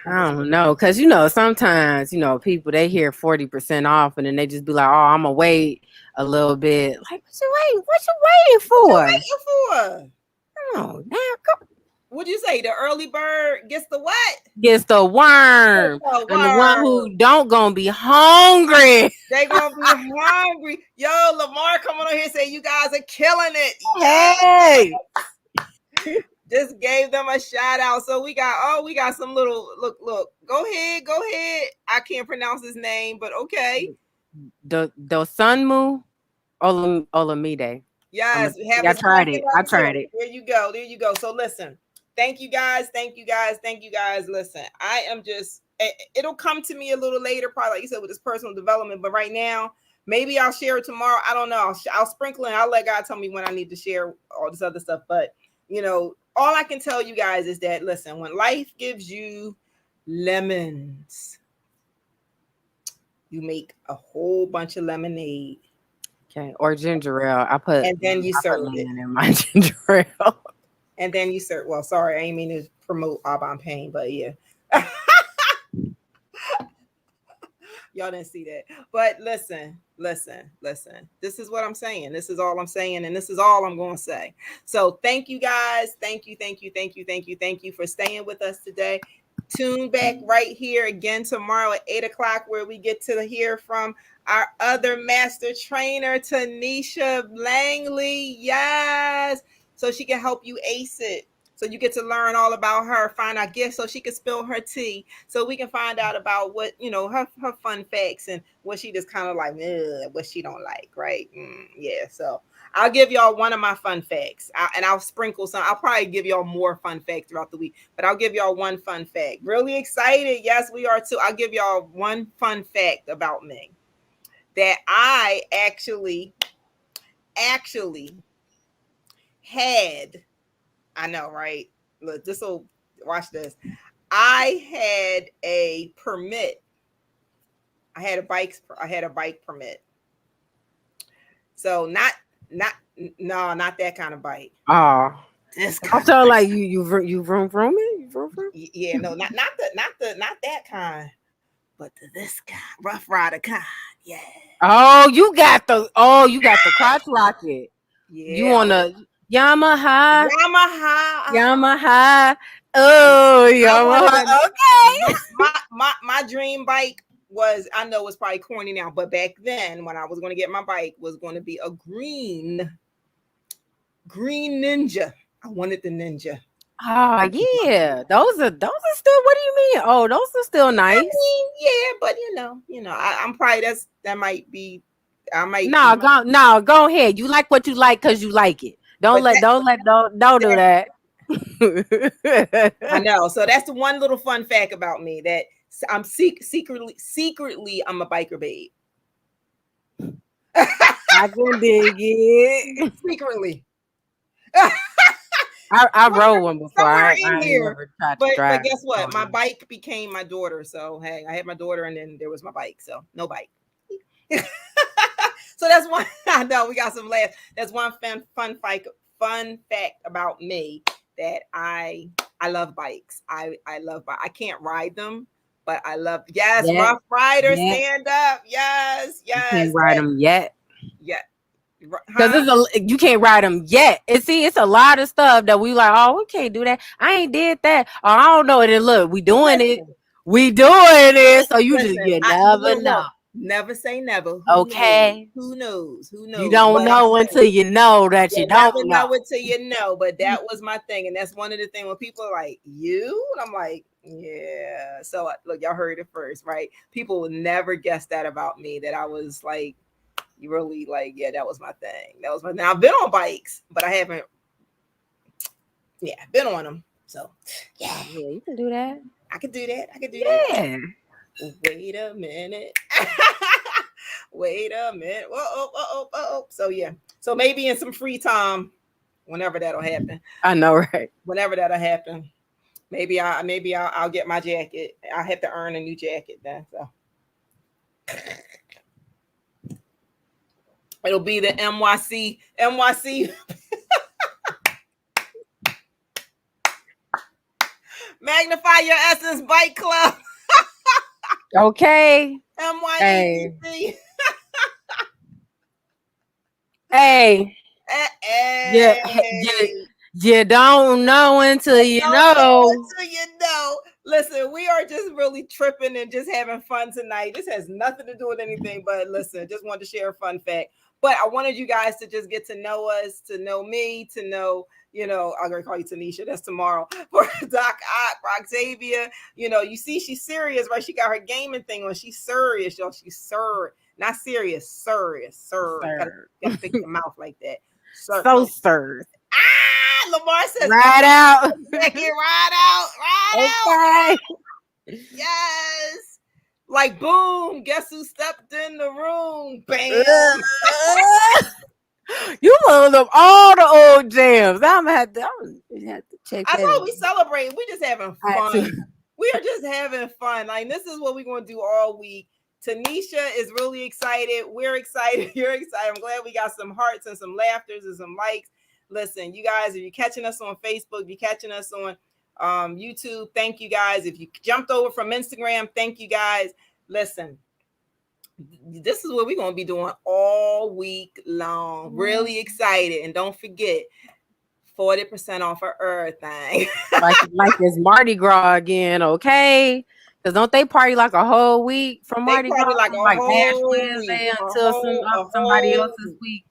I don't know, because sometimes people they hear 40% off and then they just be like, "Oh, I'm gonna wait a little bit." Like, what you waiting for? Oh, damn! What'd you say? The early bird gets the what? Gets the worm. And the one who don't gonna be hungry. They gonna be hungry. Yo, Lamar coming on here saying you guys are killing it. Hey. Just gave them a shout out. So we got some little look. Go ahead. I can't pronounce his name, but okay. The Sunmu Olamide. Yes, I tried it. There you go. So listen, thank you guys. Listen, I am just. It'll come to me a little later, probably like you said with this personal development. But right now, maybe I'll share it tomorrow. I don't know. I'll sprinkle it. I'll let God tell me when I need to share all this other stuff. But all I can tell you guys is that listen, when life gives you lemons, you make a whole bunch of lemonade. Okay, or ginger ale. And then you serve it in my ginger ale. And then you serve. Well, sorry, I didn't mean to promote Aubon Pain, but yeah. Y'all didn't see that. But listen. This is what I'm saying. This is all I'm saying. And this is all I'm going to say. So thank you guys. Thank you for staying with us today. Tune back right here again tomorrow at 8:00 where we get to hear from our other master trainer, Tanisha Langley. Yes. So she can help you ace it. So you get to learn all about her, find our gifts so she can spill her tea. So we can find out about what, her fun facts and what she just kind of like, what she don't like, right? Yeah, so I'll give y'all one of my fun facts and I'll sprinkle some. I'll probably give y'all more fun facts throughout the week, but I'll give y'all one fun fact. Really excited. Yes, we are too. I'll give y'all one fun fact about me that I actually had. I know, right? Look, watch this. I had a permit. I had a bike permit. So not that kind of bike. Oh, this kind. I felt like you vroom it. Yeah, no, not that kind, but this kind, rough rider kind. Yeah. Oh, you got the crotch rocket. Yeah. You want a Yamaha. Oh, Yamaha. Okay. My dream bike was, I know it's probably corny now, but back then when I was going to get my bike was going to be a green Ninja. I wanted the Ninja. Oh yeah, those are still. What do you mean? Oh, those are still nice. I mean, yeah, but I'm probably that might be. I might. Go ahead. You like what you like because you like it. Don't do that. I know. So that's the one little fun fact about me, that I'm secretly I'm a biker babe. I can dig it. Secretly. I rode one before. Somewhere I in ain't here. never tried to But drive. guess what? My one. bike became my daughter. So hey, I had my daughter and then there was my bike. So no bike. So that's one. I know we got some laughs. That's one fun fact about me that I love bikes. I love bikes. I can't ride them, but I love Yet, Rough Rider, yet. stand up. Yes, You can't yes. ride them yet. Yeah. Because Huh? you can't ride them yet. And see, it's a lot of stuff that we like, oh, we can't do that. I ain't did that. Oh, I don't know. And then look, we doing it. Listen, We doing it. So listen. you never Look, know. look. Never say never. Who knows? Okay. Who knows? Who You knows? don't But I'm know until saying, you know that you you don't never know. know until you know. But that was my thing, and that's one of the things when people are like you, and I'm like, yeah. So look, y'all heard it first, right? People will never guess that about me. That I was like, you really like, yeah, that was my thing. That was my. Now I've been on bikes, but I haven't. Yeah, been on them. So yeah, Yeah, you can do that. I could do that. I could do that. Yeah. Wait a minute. Wait a minute. So yeah. So maybe in some free time, whenever that'll happen. I know, right? Whenever that'll happen. I'll get my jacket. I have to earn a new jacket then. So it'll be the NYC Magnify Your Essence Bike Club. Okay. MYE. Hey. Hey. Yeah. Hey. You don't know until you know. So you know, listen, we are just really tripping and just having fun tonight. This has nothing to do with anything, but listen, just wanted to share a fun fact. But I wanted you guys to just get to know us, to know me, to know, I'm gonna call you Tanisha. That's tomorrow. For Doc Ock, for Octavia, you see she's serious, right? She got her gaming thing on. She's serious, y'all. She's not serious, serious. Gotta fix your mouth like that. So serious. Lamar says, Ride out. Ride out. Yes. Like, boom. Guess who stepped in the room? Bam. You load up all the old jams. I'm gonna have to check That's that. all we celebrate. We just having fun. We are just having fun. Like, this is what we're going to do all week. Tanisha is really excited. We're excited. You're excited. I'm glad we got some hearts and some laughters and some likes. Listen, you guys, if you're catching us on Facebook, if you're catching us on YouTube, thank you guys. If you jumped over from Instagram, thank you guys. Listen, this is what we're going to be doing all week long. Really excited. And don't forget, 40% off of everything. like it's Mardi Gras again, okay? Because don't they party like a whole week from Mardi Gras? Like a Ash whole Wednesday week, until somebody else's week.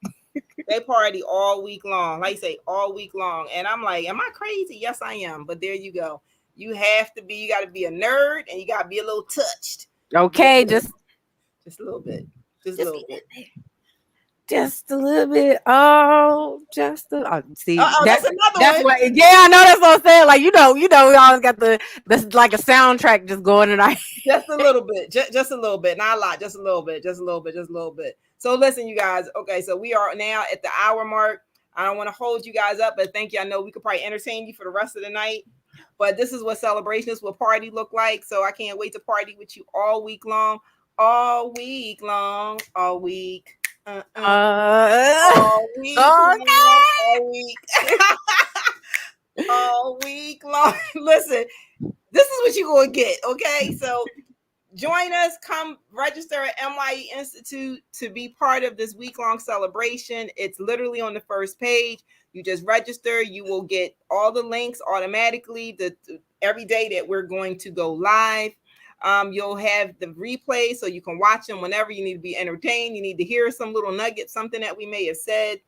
They party all week long. Like you say, all week long. And I'm like, am I crazy? Yes, I am. But there you go. You got to be a nerd and you got to be a little touched. Okay, just a little bit. Just a little bit. Just a little bit. Oh, just a see. That's another that's one. What. Yeah, I know that's what I'm saying. Like we always got that's like a soundtrack just going tonight. Just a little bit. Just a little bit. Not a lot. Just a little bit. Just a little bit. Just a little bit. So listen, you guys. Okay, so we are now at the hour mark. I don't want to hold you guys up, but thank you. I know we could probably entertain you for the rest of the night. But this is what celebrations will party look like. So I can't wait to party with you all week long. All week long. All week. All week. All week. All week long. Listen, this is what you're going to get. Okay. So join us. Come register at MYE Institute to be part of this week-long celebration. It's literally on the first page. You just register. You will get all the links automatically every day that we're going to go live. You'll have the replay so you can watch them whenever you need to be entertained. You need to hear some little nugget, something that we may have said.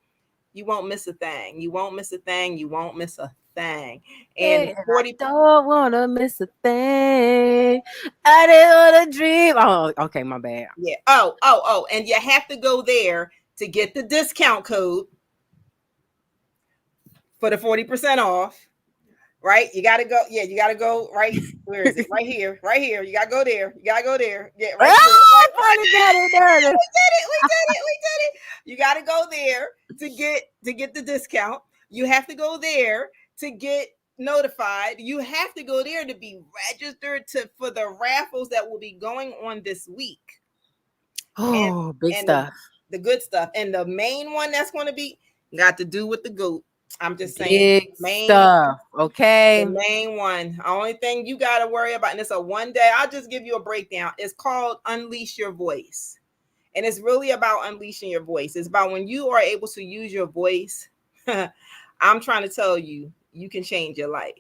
You won't miss a thing. You won't miss a thing. You won't miss a thing. And 40. Don't want to miss a thing. I didn't want to dream. Oh, okay, my bad. Yeah. Oh. And you have to go there to get the discount code for the 40% off. right? You gotta go. Yeah, you gotta go right. Where is it? Right here. Right here. You gotta go there. You gotta go there. Yeah, right there. Ah, Right. funny got it there. We did it. We did it. We did it. You gotta go there to get the discount. You have to go there to get notified. You have to go there to be registered to for the raffles that will be going on this week. And Oh, big and stuff. the good stuff. And the main one that's going to be got to do with the goat. I'm just saying, Big main stuff. Okay. the main one. Only thing you got to worry about, and it's a one day. I'll just give you a breakdown. It's called Unleash Your Voice, and it's really about unleashing your voice. It's about when you are able to use your voice. I'm trying to tell you, you can change your life.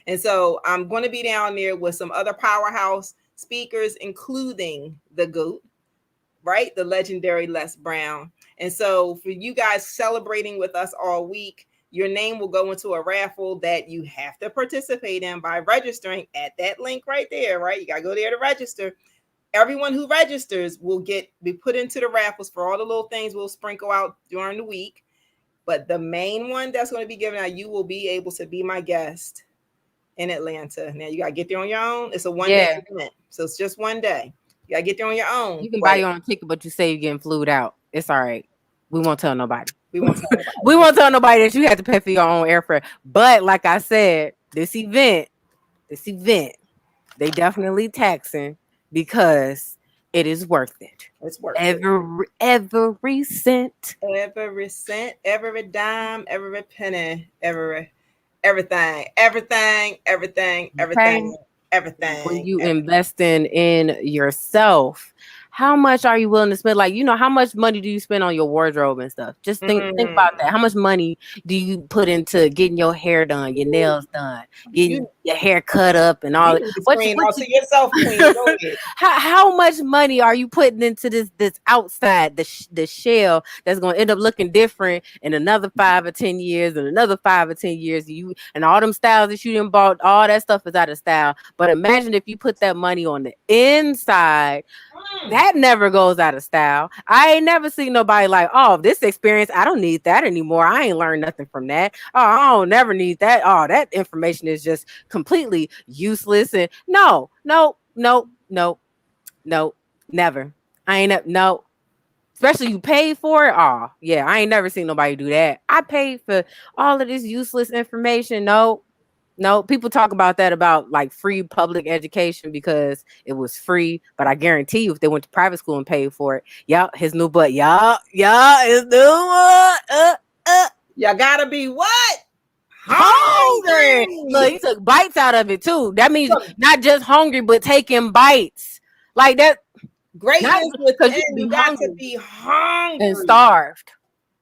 And so I'm going to be down there with some other powerhouse speakers, including the GOAT, right? The legendary Les Brown. And so for you guys celebrating with us all week, your name will go into a raffle that you have to participate in by registering at that link right there, right? You got to go there to register. Everyone who registers will be put into the raffles for all the little things we'll sprinkle out during the week. But the main one that's going to be given out, you will be able to be my guest in Atlanta. Now you got to get there on your own. It's a one-day event. So it's just one day. You got to get there on your own. You can buy your own ticket, but you say you're getting flued out. It's all right. We won't tell nobody. We won't tell nobody. We won't tell nobody that you have to pay for your own airfare. But like I said, this event, they definitely taxing because it is worth it. It's worth every cent. Every cent, every dime, every penny, everything. When you investing in yourself, how much are you willing to spend? Like, how much money do you spend on your wardrobe and stuff? Just think about that. How much money do you put into getting your hair done, your nails done, getting your hair cut up and all that? How much money are you putting into this outside, the shell that's going to end up looking different in another 5 or 10 years and another 5 or 10 years? And all them styles that you didn't bought, all that stuff is out of style. But imagine if you put that money on the inside. That never goes out of style. I ain't never seen nobody like, oh, this experience, I don't need that anymore. I ain't learned nothing from that. Oh, I don't never need that. Oh, that information is just completely useless. And no, never. I ain't no. Especially you paid for it. Oh, yeah, I ain't never seen nobody do that. I paid for all of this useless information. No, people talk about that about like free public education because it was free. But I guarantee you, if they went to private school and paid for it, his new butt, his new butt. You gotta be what? Hungry. Look, he took bites out of it too. That means not just hungry, but taking bites like that. Greatness within you got to be hungry and starved.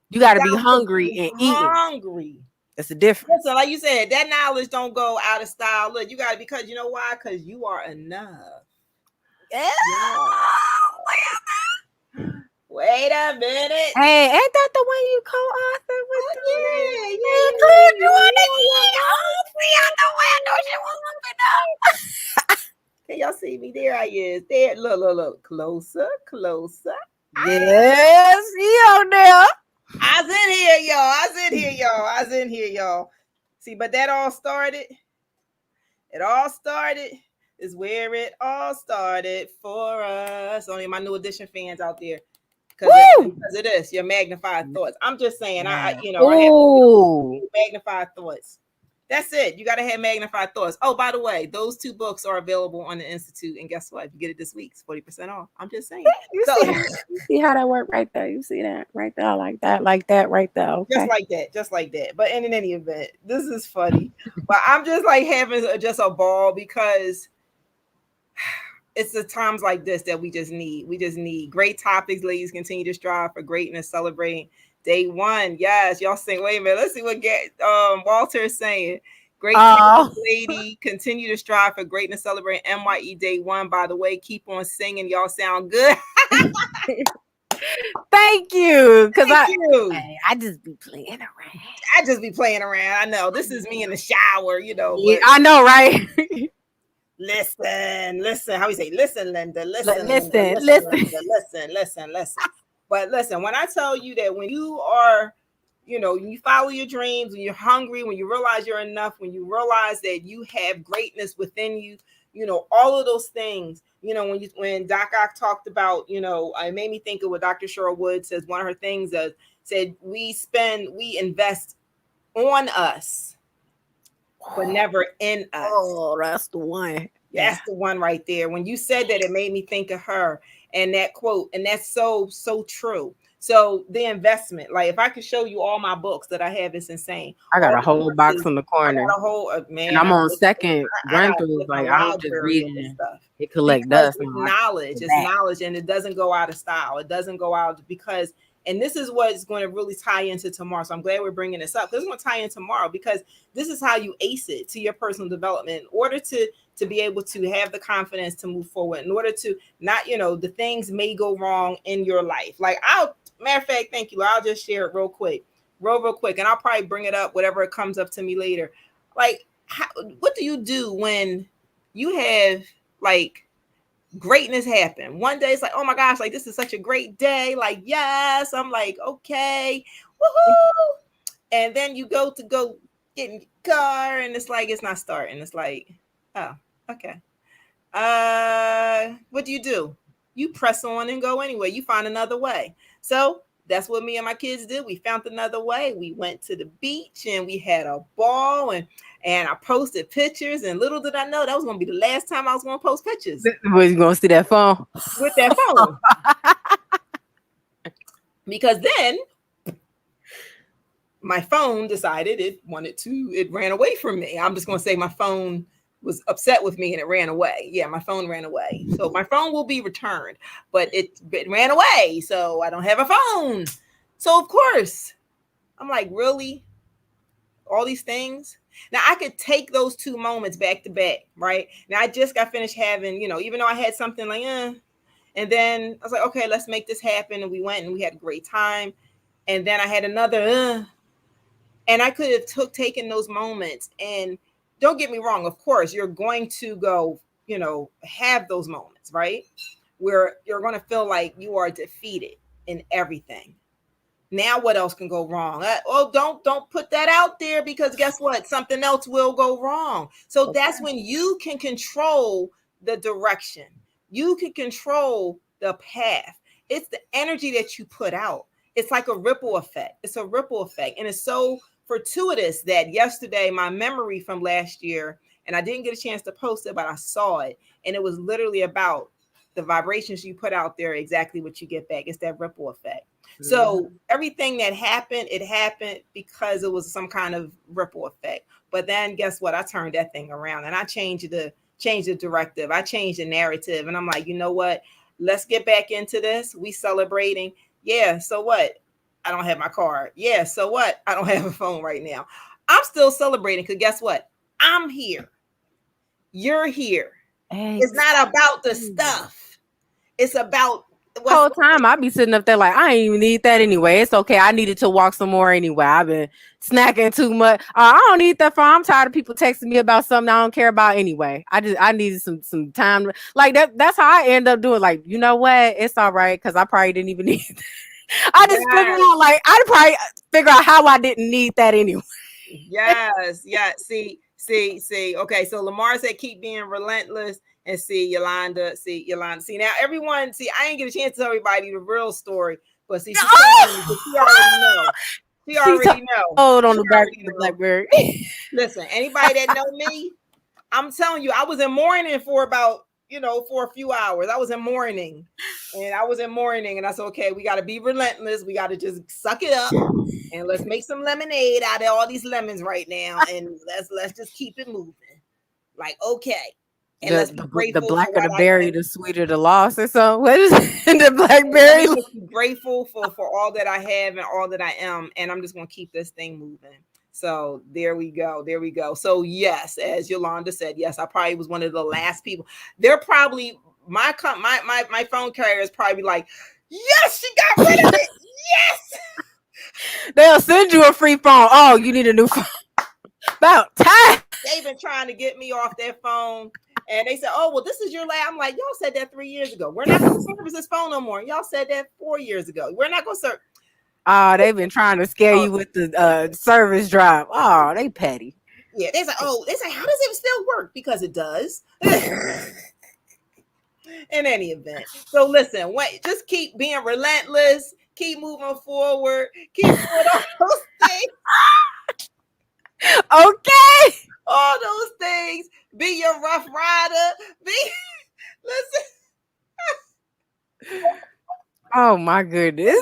You got to be hungry and eating. Hungry. That's the difference. So, like you said, that knowledge don't go out of style. Look, you got to, because you know why? Because you are enough. Yeah. Wait a minute. Hey, ain't that the one you co-authored with? Can y'all see me? There I is. There. Look. Closer. Yes, he on there. I was in here, y'all. See, but that all started. It all started is where it all started for us. Only my New Edition fans out there. Because it is your magnified thoughts. I'm just saying, I have magnified thoughts. That's it. You got to have magnified thoughts. Oh, by the way, those 2 books are available on the Institute. And guess what? If you get it this week, it's 40% off. I'm just saying. You see how that worked right there. You see that right there, like that right there. Okay. Just like that. But in any event, this is funny. But I'm just like having just a ball because it's the times like this that we just need. We just need great topics. Ladies, continue to strive for greatness, celebrating day 1. Yes, y'all saying, wait a minute. Let's see what Walter is saying. Great lady, continue to strive for greatness, celebrating MYE day 1. By the way, keep on singing. Y'all sound good. Thank you. Because I just be playing around. I know. This is me in the shower, Yeah, I know, right? Listen. How we say, listen, Linda. Listen. Listen. But listen, when I tell you that when you are you follow your dreams, when you're hungry, when you realize you're enough, when you realize that you have greatness within you, all of those things, when Doc Ock talked about, it made me think of what Dr. Cheryl Wood says. One of her things said, we invest on us, but never in us. Oh, that's the one. That's the one right there. When you said that, it made me think of her and that quote. And that's so true. So the investment, like if I could show you all my books that I have, it's insane. I got All a whole box in the corner. I got a whole man. And I'm on second run through. Like I don't just read it. Stuff. It collect dust. It's knowledge. It's knowledge, and it doesn't go out of style. It doesn't go out because. And this is what's going to really tie into tomorrow. So I'm glad we're bringing this up. This is going to tie in tomorrow because this is how you ace it to your personal development in order to be able to have the confidence to move forward, in order to not, the things may go wrong in your life. Like matter of fact, thank you. I'll just share it real quick. And I'll probably bring it up, whatever it comes up to me later. Like, what do you do when you have like greatness happen? One day it's like, oh my gosh, like this is such a great day. Like, yes, I'm like, okay, woohoo. And then you go get in your car and it's like, it's not starting. It's like, oh, okay. What do? You press on and go anyway. You find another way. So that's what me and my kids did. We found another way. We went to the beach and we had a ball and I posted pictures, and little did I know that was going to be the last time I was going to post pictures. Was you going to see that phone? With that phone. Because then my phone decided it ran away from me. I'm just going to say my phone was upset with me and it ran away. Yeah, my phone ran away. So my phone will be returned, but it ran away. So I don't have a phone. So of course, I'm like, really? All these things? Now I could take those two moments back to back, right? Now I just got finished having, even though I had something like, and then I was like, okay, let's make this happen. And we went and we had a great time. And then I had another, and I could have taken those moments. And don't get me wrong, of course, you're going to go, have those moments, right? Where you're going to feel like you are defeated in everything. Now what else can go wrong? Don't put that out there, because guess what? Something else will go wrong. So that's when you can control the direction. You can control the path. It's the energy that you put out. It's like a ripple effect. It's a ripple effect. And it's so fortuitous that yesterday, my memory from last year, and I didn't get a chance to post it, but I saw it. And it was literally about the vibrations you put out there, exactly what you get back. It's that ripple effect. So everything that happened, it happened because it was some kind of ripple effect. But then guess what? I turned that thing around and I changed the directive. I changed the narrative. And I'm like, you know what? Let's get back into this. We celebrating. Yeah. So what? I don't have my card. Yeah. So what? I don't have a phone right now. I'm still celebrating because guess what? I'm here. You're here. Exactly. It's not about the stuff. It's about the whole time I be sitting up there like, I ain't even need that anyway. It's okay. I needed to walk some more anyway. I've been snacking too much. I don't need that phone. I'm tired of people texting me about something I don't care about anyway. I needed some time. Like that's how I end up doing. Like, you know what? It's all right, because I probably didn't even need that. I just figured out, like, I'd probably figure out how I didn't need that anyway. Yes. Yeah. See. Okay. So Lamar said, keep being relentless. And see, Yolanda. See, now everyone, I ain't get a chance to tell everybody the real story, but see, she already know. She already know. Hold on the back of the BlackBerry. Listen, anybody that know me, I'm telling you, I was in mourning for about, for a few hours. I was in mourning, and I said, okay, we got to be relentless. We got to just suck it up, and let's make some lemonade out of all these lemons right now, and let's just keep it moving. Like, okay. And the blacker the berry, the sweeter the loss, or something. What is it? The blackberry? I'm grateful for all that I have and all that I am, and I'm just going to keep this thing moving. So there we go. So yes, as Yolanda said, yes, I probably was one of the last people. They're probably my phone carrier is probably like, yes, she got rid of it. Yes. They'll send you a free phone. Oh, you need a new phone. About time. They've been trying to get me off their phone. And they said, oh, well, this is your last. I'm like, y'all said that 3 years ago. We're not going to service this phone no more. Y'all said that 4 years ago. We're not going to serve. Oh, they've been trying to scare you with the service drop. Oh, they petty. Yeah, they say, how does it still work? Because it does. In any event. So listen, just keep being relentless, keep moving forward, keep doing all those things. Okay. All those things. Be your rough rider. Listen. Oh my goodness.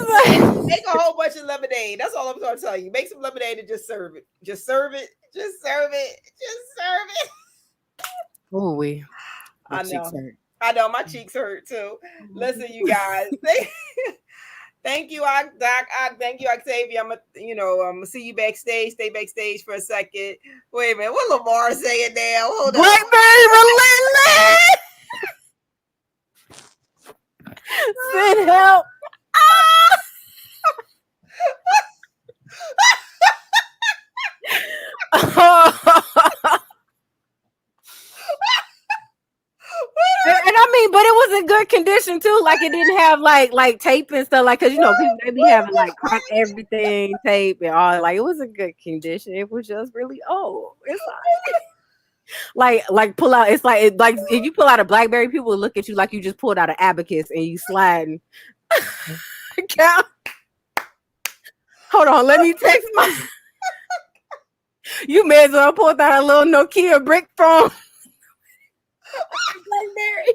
Make a whole bunch of lemonade. That's all I'm trying to tell you. Make some lemonade and just serve it. Just serve it. Just serve it. Just serve it. Oh, I know. I know my cheeks hurt too. Listen, you guys. Thank you, Doc. Thank you, Octavia. I'm gonna see you backstage. Stay backstage for a second. Wait a minute. What Lamar saying now? Hold on. Blackberry relentless. Send help. And I mean, but it was in good condition too. Like it didn't have like tape and stuff. Like, cause people they be having like crack everything tape and all. Like it was in good condition. It was just really it's like pull out. It's like if you pull out a BlackBerry, people will look at you like you just pulled out an abacus and you sliding. Hold on, let me text my. You may as well pull out a little Nokia brick phone. BlackBerry.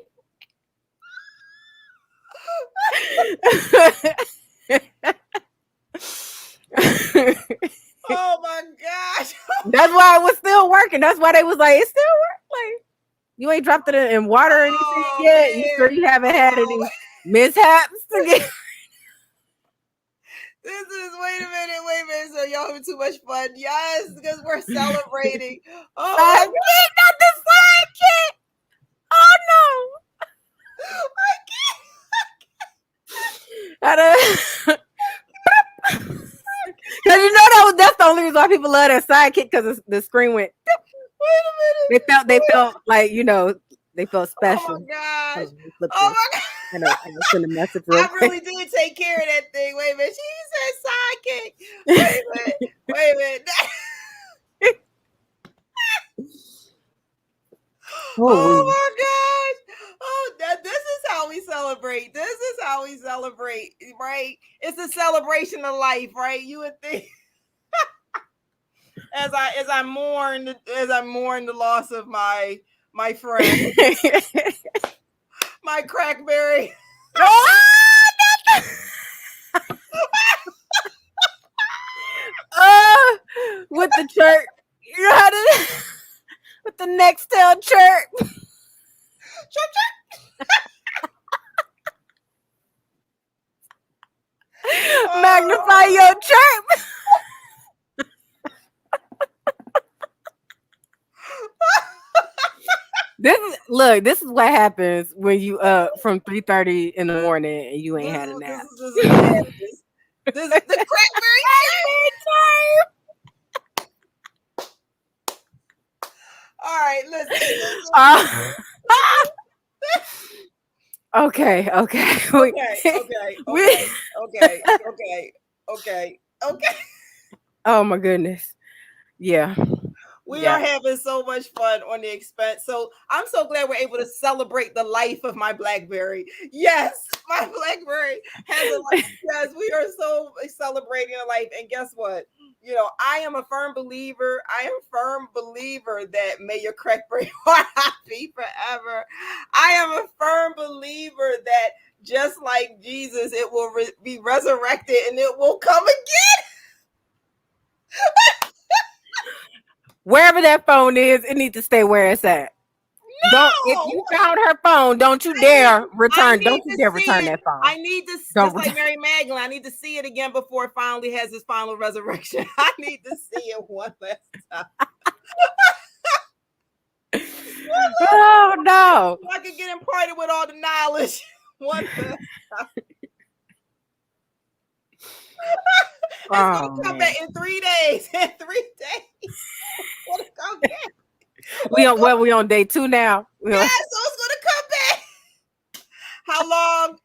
Oh my gosh. That's why it was still working. That's why they was like, it still worked. Like you ain't dropped it in water or anything yet. Man. You sure you haven't had any mishaps to get? Wait a minute. So y'all having too much fun. Yes, because we're celebrating. Oh, sidekick, not the sidekick. Oh no. I can't. Because that's the only reason why people love that sidekick, because the screen went. Wait a minute. They felt like they felt special. Oh my gosh. Oh my gosh. I send a message I really did take care of that thing. Wait a minute. She said sidekick. Wait a minute. Oh my gosh. Oh, this is how we celebrate. Right? It's a celebration of life, right? You would think. As I mourn the loss of my friend, my crackberry. With the chirp, you know how to with the next tail chirp. Magnify your chirp. This is what happens when you from 3:30 in the morning and you ain't had a nap. This is the crackberry chirp. All right, listen. Okay. Oh my goodness. Yeah. We are having so much fun on the expense. So I'm so glad we're able to celebrate the life of my BlackBerry. Yes, my BlackBerry has a life. Yes, we are so celebrating a life. And guess what? I am a firm believer. That may your crackberry be forever. I am a firm believer that just like Jesus, it will be resurrected and it will come again. Wherever that phone is, it needs to stay where it's at. No. If you found her phone, don't you dare return. Don't you dare return that phone. I need to, just like Mary Magdalene, I need to see it again before it finally has its final resurrection. I need to see it one last time. Oh no! I can get imparted with all the knowledge one last time. It's gonna come back in 3 days. In 3 days. We on day 2 now. Yeah, so it's gonna come back.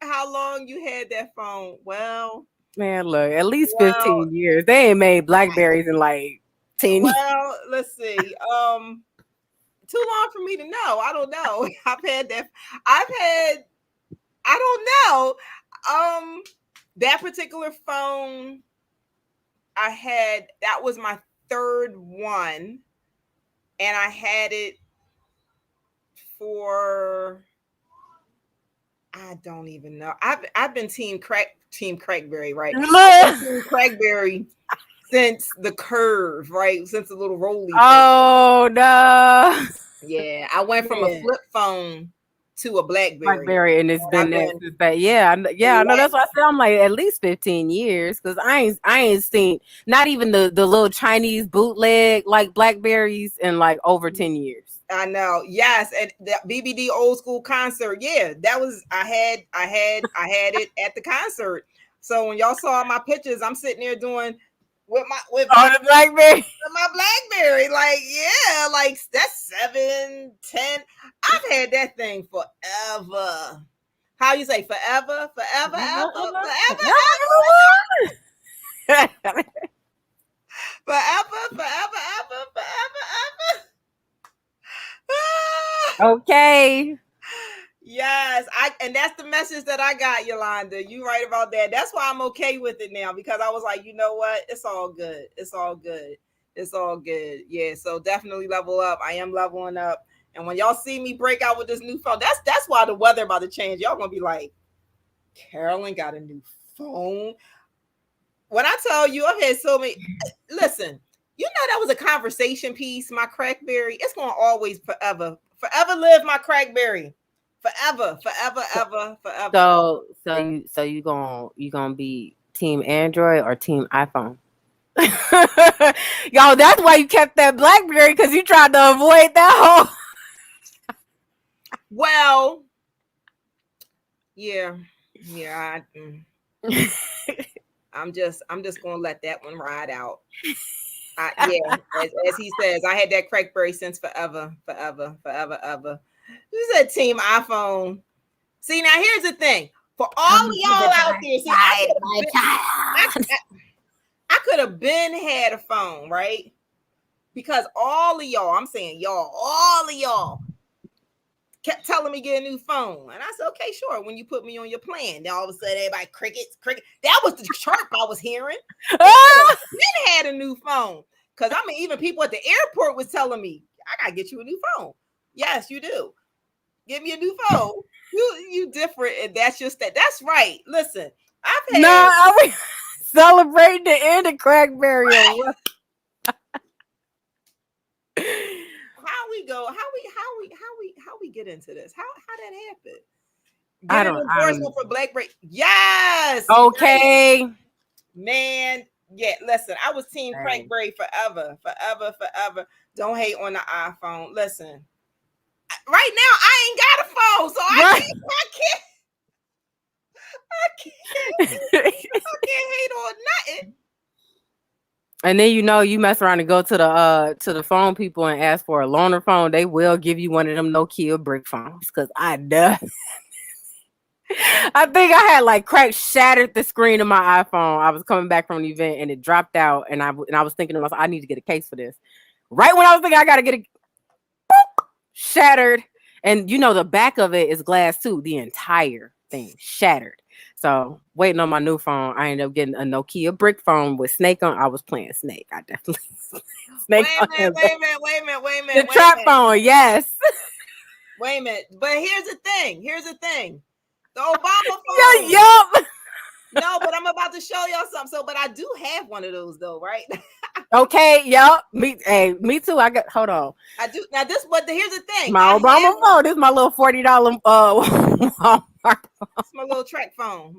How long you had that phone? Well, Man, look, at least Well, 15 years. They ain't made Blackberries in like 10 years. well, let's see. Too long for me to know. I don't know. I've had that. I've had. I don't know. That particular phone I had. That was my third one, and I had it for. I don't even know. I've been Team Crackberry, right? I've been Look. Team Crackberry since the curve, right? Since the little roly thing. Oh no. Yeah, I went from a Yeah. flip phone to a BlackBerry. Blackberry, and it's And been I've that been since that. Yeah, yeah, I know. That's blessed. why I said I'm like at least 15 years because I ain't seen not even the little Chinese bootleg like Blackberries in like over 10 years. I know. Yes, and the BBD old school concert. Yeah, that was I had it at the concert. So when y'all saw my pictures, I'm sitting there doing with my with Oh, the Blackberry. my BlackBerry. Like, yeah, like that's 7, 10. I've had that thing forever. How you say forever, forever, ever, forever, forever, forever, ever, forever, ever. Okay. Yes, and that's the message that I got, Yolanda. You right about that. That's why I'm okay with it now because I was like, you know what? It's all good. It's all good. It's all good. Yeah, so definitely level up. I am leveling up. And when y'all see me break out with this new phone, that's why the weather about to change. Y'all gonna be like, Carolyn got a new phone. When I tell you, I've had so many. Listen, you know that was a conversation piece. My Crackberry, it's gonna always forever live my Crackberry, forever, forever, So ever, forever. you gonna be team Android or team iPhone? Yo, that's why you kept that BlackBerry because you tried to avoid that whole. Well, yeah, yeah. I'm just gonna let that one ride out. Yeah, as he says, I had that Crackberry since forever, forever, forever, ever. You said Team iPhone. See, now here's the thing. For all of Come to y'all the out dark there, see, side, my child. I could have been had a phone, right? Because all of y'all, I'm saying y'all, all of y'all kept telling me get a new phone. And I said, okay, sure. When you put me on your plan, then all of a sudden everybody crickets. That was the chirp I was hearing. Then had a new phone. Because I mean, even people at the airport was telling me, I gotta get you a new phone. Yes, you do. Give me a new phone. You different, and that's just that. That's right. Listen, I've No, had are we celebrating the end of Crackberry or what? how we go, how we get into this? How that happened? I Get an don't. endorsement for Blackberry. Yes. Okay. Man, yeah, listen, I was Team Dang. Crackberry forever, forever, forever. Don't hate on the iPhone. Listen, right now I ain't got a phone, so I Right. can't, I can't hate on nothing. And then you mess around and go to the phone people and ask for a loaner phone. They will give you one of them Nokia brick phones because I know. I think I had like shattered the screen of my iPhone. I was coming back from an event and it dropped out, and I was thinking to myself, I need to get a case for this. Right when I was thinking I gotta get it, boop, shattered, and the back of it is glass too. The entire thing shattered. So waiting on my new phone, I ended up getting a Nokia brick phone with Snake on. I was playing Snake. I definitely Wait Snake a on minute, him. wait a minute, wait a minute, wait a The minute, wait a trap minute. phone, yes. Wait a minute. But here's the thing. Here's the thing. The Obama phone. Yup. No, but I'm about to show y'all something. So, but I do have one of those though, right? Okay, yup. Me too. Hold on. I do. Now this, but here's the thing. My I Obama have phone. This is my little $40 Walmart. it's my little track phone.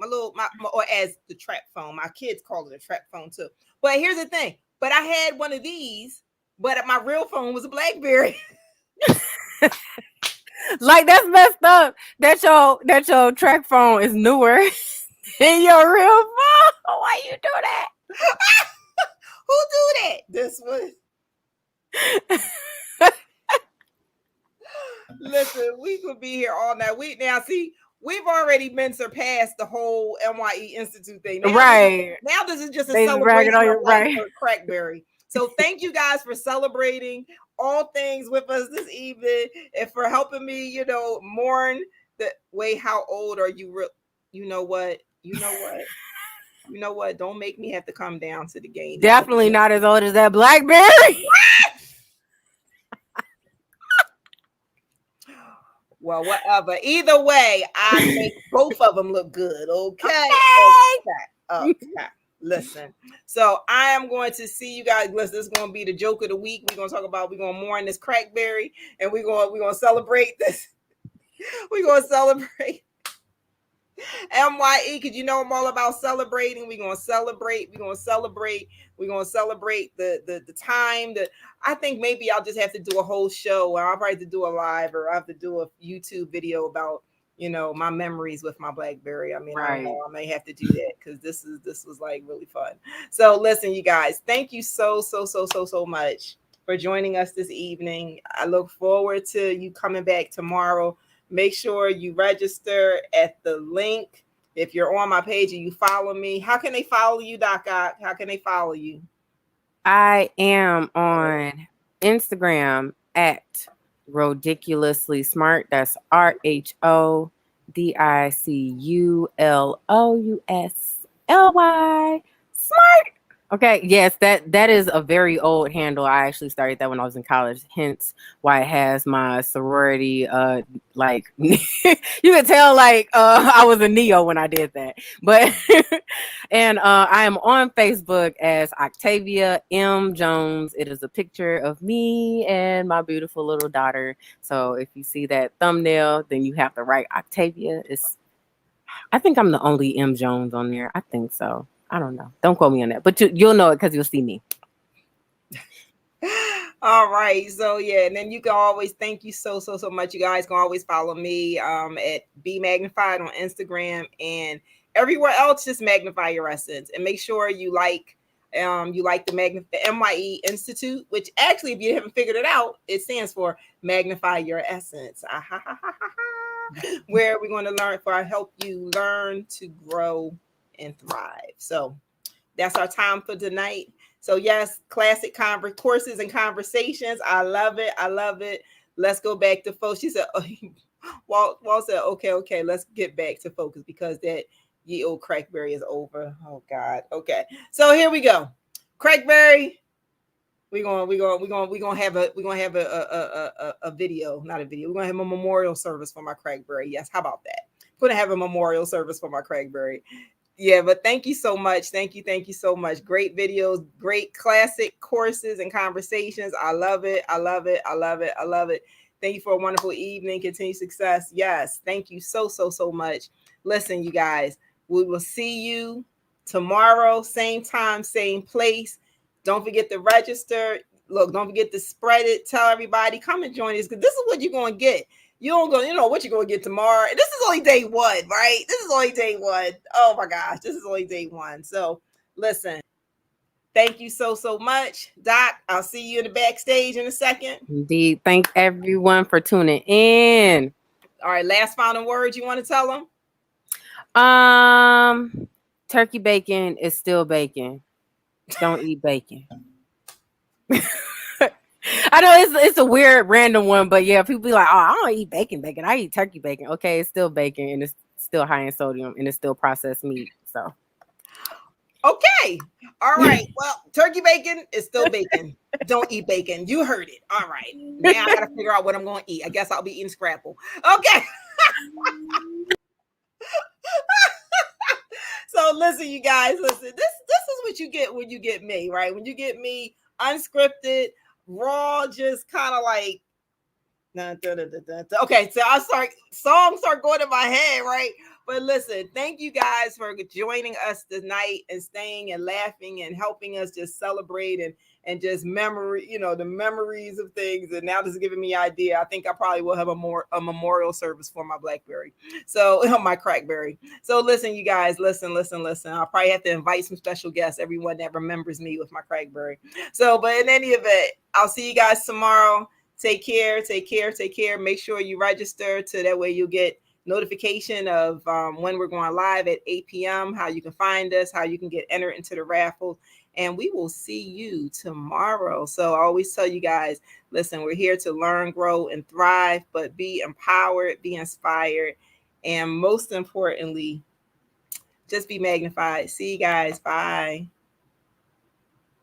Or as the trap phone. My kids call it a trap phone too. But here's the thing. But I had one of these, but my real phone was a BlackBerry. Like that's messed up. That your track phone is newer than your real phone. Why you do that? Who do that? This was. Listen, we could be here all night. We now see we've already been surpassed the whole MYE Institute thing. Right. Now this is just a They bragging celebration on of you, life right? for Crackberry. So thank you guys for celebrating all things with us this evening and for helping me, mourn the way. How old are you? You know what? You know what? You know what? Don't make me have to come down to the game. Definitely not as old as that BlackBerry. Well, whatever. Either way, I make both of them look good. Okay. Okay. Listen. So I am going to see you guys. Listen, this is going to be the joke of the week. We're going to talk about. We're going to mourn this Crackberry, and we're going to celebrate this. We're going to celebrate MYE, because I'm all about celebrating. We're gonna celebrate. We're gonna celebrate. We're gonna celebrate the time. I think maybe I'll just have to do a whole show, or I'll probably have to do a live, or I have to do a YouTube video about my memories with my BlackBerry. I mean, right. I don't know. I may have to do that because this was like really fun. So listen, you guys, thank you so much for joining us this evening. I look forward to you coming back tomorrow. Make sure you register at the link. If you're on my page and you follow me, how can they follow you, Doc? How can they follow you? I am on Instagram at Rodiculously Smart. That's RHODICULOUSLY. Smart. Okay, yes, that is a very old handle. I actually started that when I was in college, hence why it has my sorority. Like you can tell, like I was a Neo when I did that. But and I am on Facebook as Octavia M. Jones. It is a picture of me and my beautiful little daughter. So if you see that thumbnail, then you have to write Octavia. I think I'm the only M. Jones on there. I think so. I don't know. Don't quote me on that, but you'll know it because you'll see me. All right. So yeah, and then you can always thank you so much. You guys can always follow me at Be Magnified on Instagram and everywhere else. Just magnify your essence and make sure you like the MYE Institute, which actually, if you haven't figured it out, it stands for Magnify Your Essence. Where we're going to help you learn to grow and thrive. So that's our time for tonight. So yes, classic courses and conversations. I love it. Let's go back to focus. She said, Walt said, okay, let's get back to focus because that ye old Crackberry is over. Oh God. Okay. So here we go. Crackberry. We're gonna have a video, not a video. We're gonna have a memorial service for my Crackberry. Yes, how about that? We're gonna have a memorial service for my Crackberry. Yeah, but thank you so much. Thank you so much. Great videos, great classic courses and conversations. I love it. Thank you for a wonderful evening. Continued success. Yes, thank you so much. Listen, you guys, we will see you tomorrow, same time, same place. Don't forget to register. Look, don't forget to spread it. Tell everybody, come and join us because this is what you're going to get. You know what you're going to get tomorrow. This is only day one, right? This is only day one. Oh my gosh, this is only day one. So listen, thank you so much. Doc, I'll see you in the backstage in a second. Indeed. Thank everyone for tuning in. All right, last final words you want to tell them? Turkey bacon is still bacon. Don't eat bacon. I know it's a weird random one, but yeah, people be like, oh, I don't eat bacon. I eat turkey bacon. Okay, it's still bacon and it's still high in sodium and it's still processed meat. So okay. All right. Well, turkey bacon is still bacon. Don't eat bacon. You heard it. All right. Now I gotta figure out what I'm gonna eat. I guess I'll be eating scrapple. Okay. So listen, you guys, listen. This is what you get when you get me, right? When you get me unscripted, raw, just kind of like okay, so songs start going in my head, right? But listen, thank you guys for joining us tonight and staying and laughing and helping us just celebrate and just the memories of things. And now this is giving me idea. I think I probably will have a memorial service for my BlackBerry. So my Crackberry. So listen, you guys, listen. I'll probably have to invite some special guests, everyone that remembers me with my Crackberry. So, but in any event, I'll see you guys tomorrow. Take care. Make sure you register that way you'll get notification of when we're going live at 8 p.m., how you can find us, how you can get entered into the raffle. And we will see you tomorrow. So I always tell you guys, listen, we're here to learn, grow, and thrive, but be empowered, be inspired, and most importantly, just be magnified. See you guys. Bye.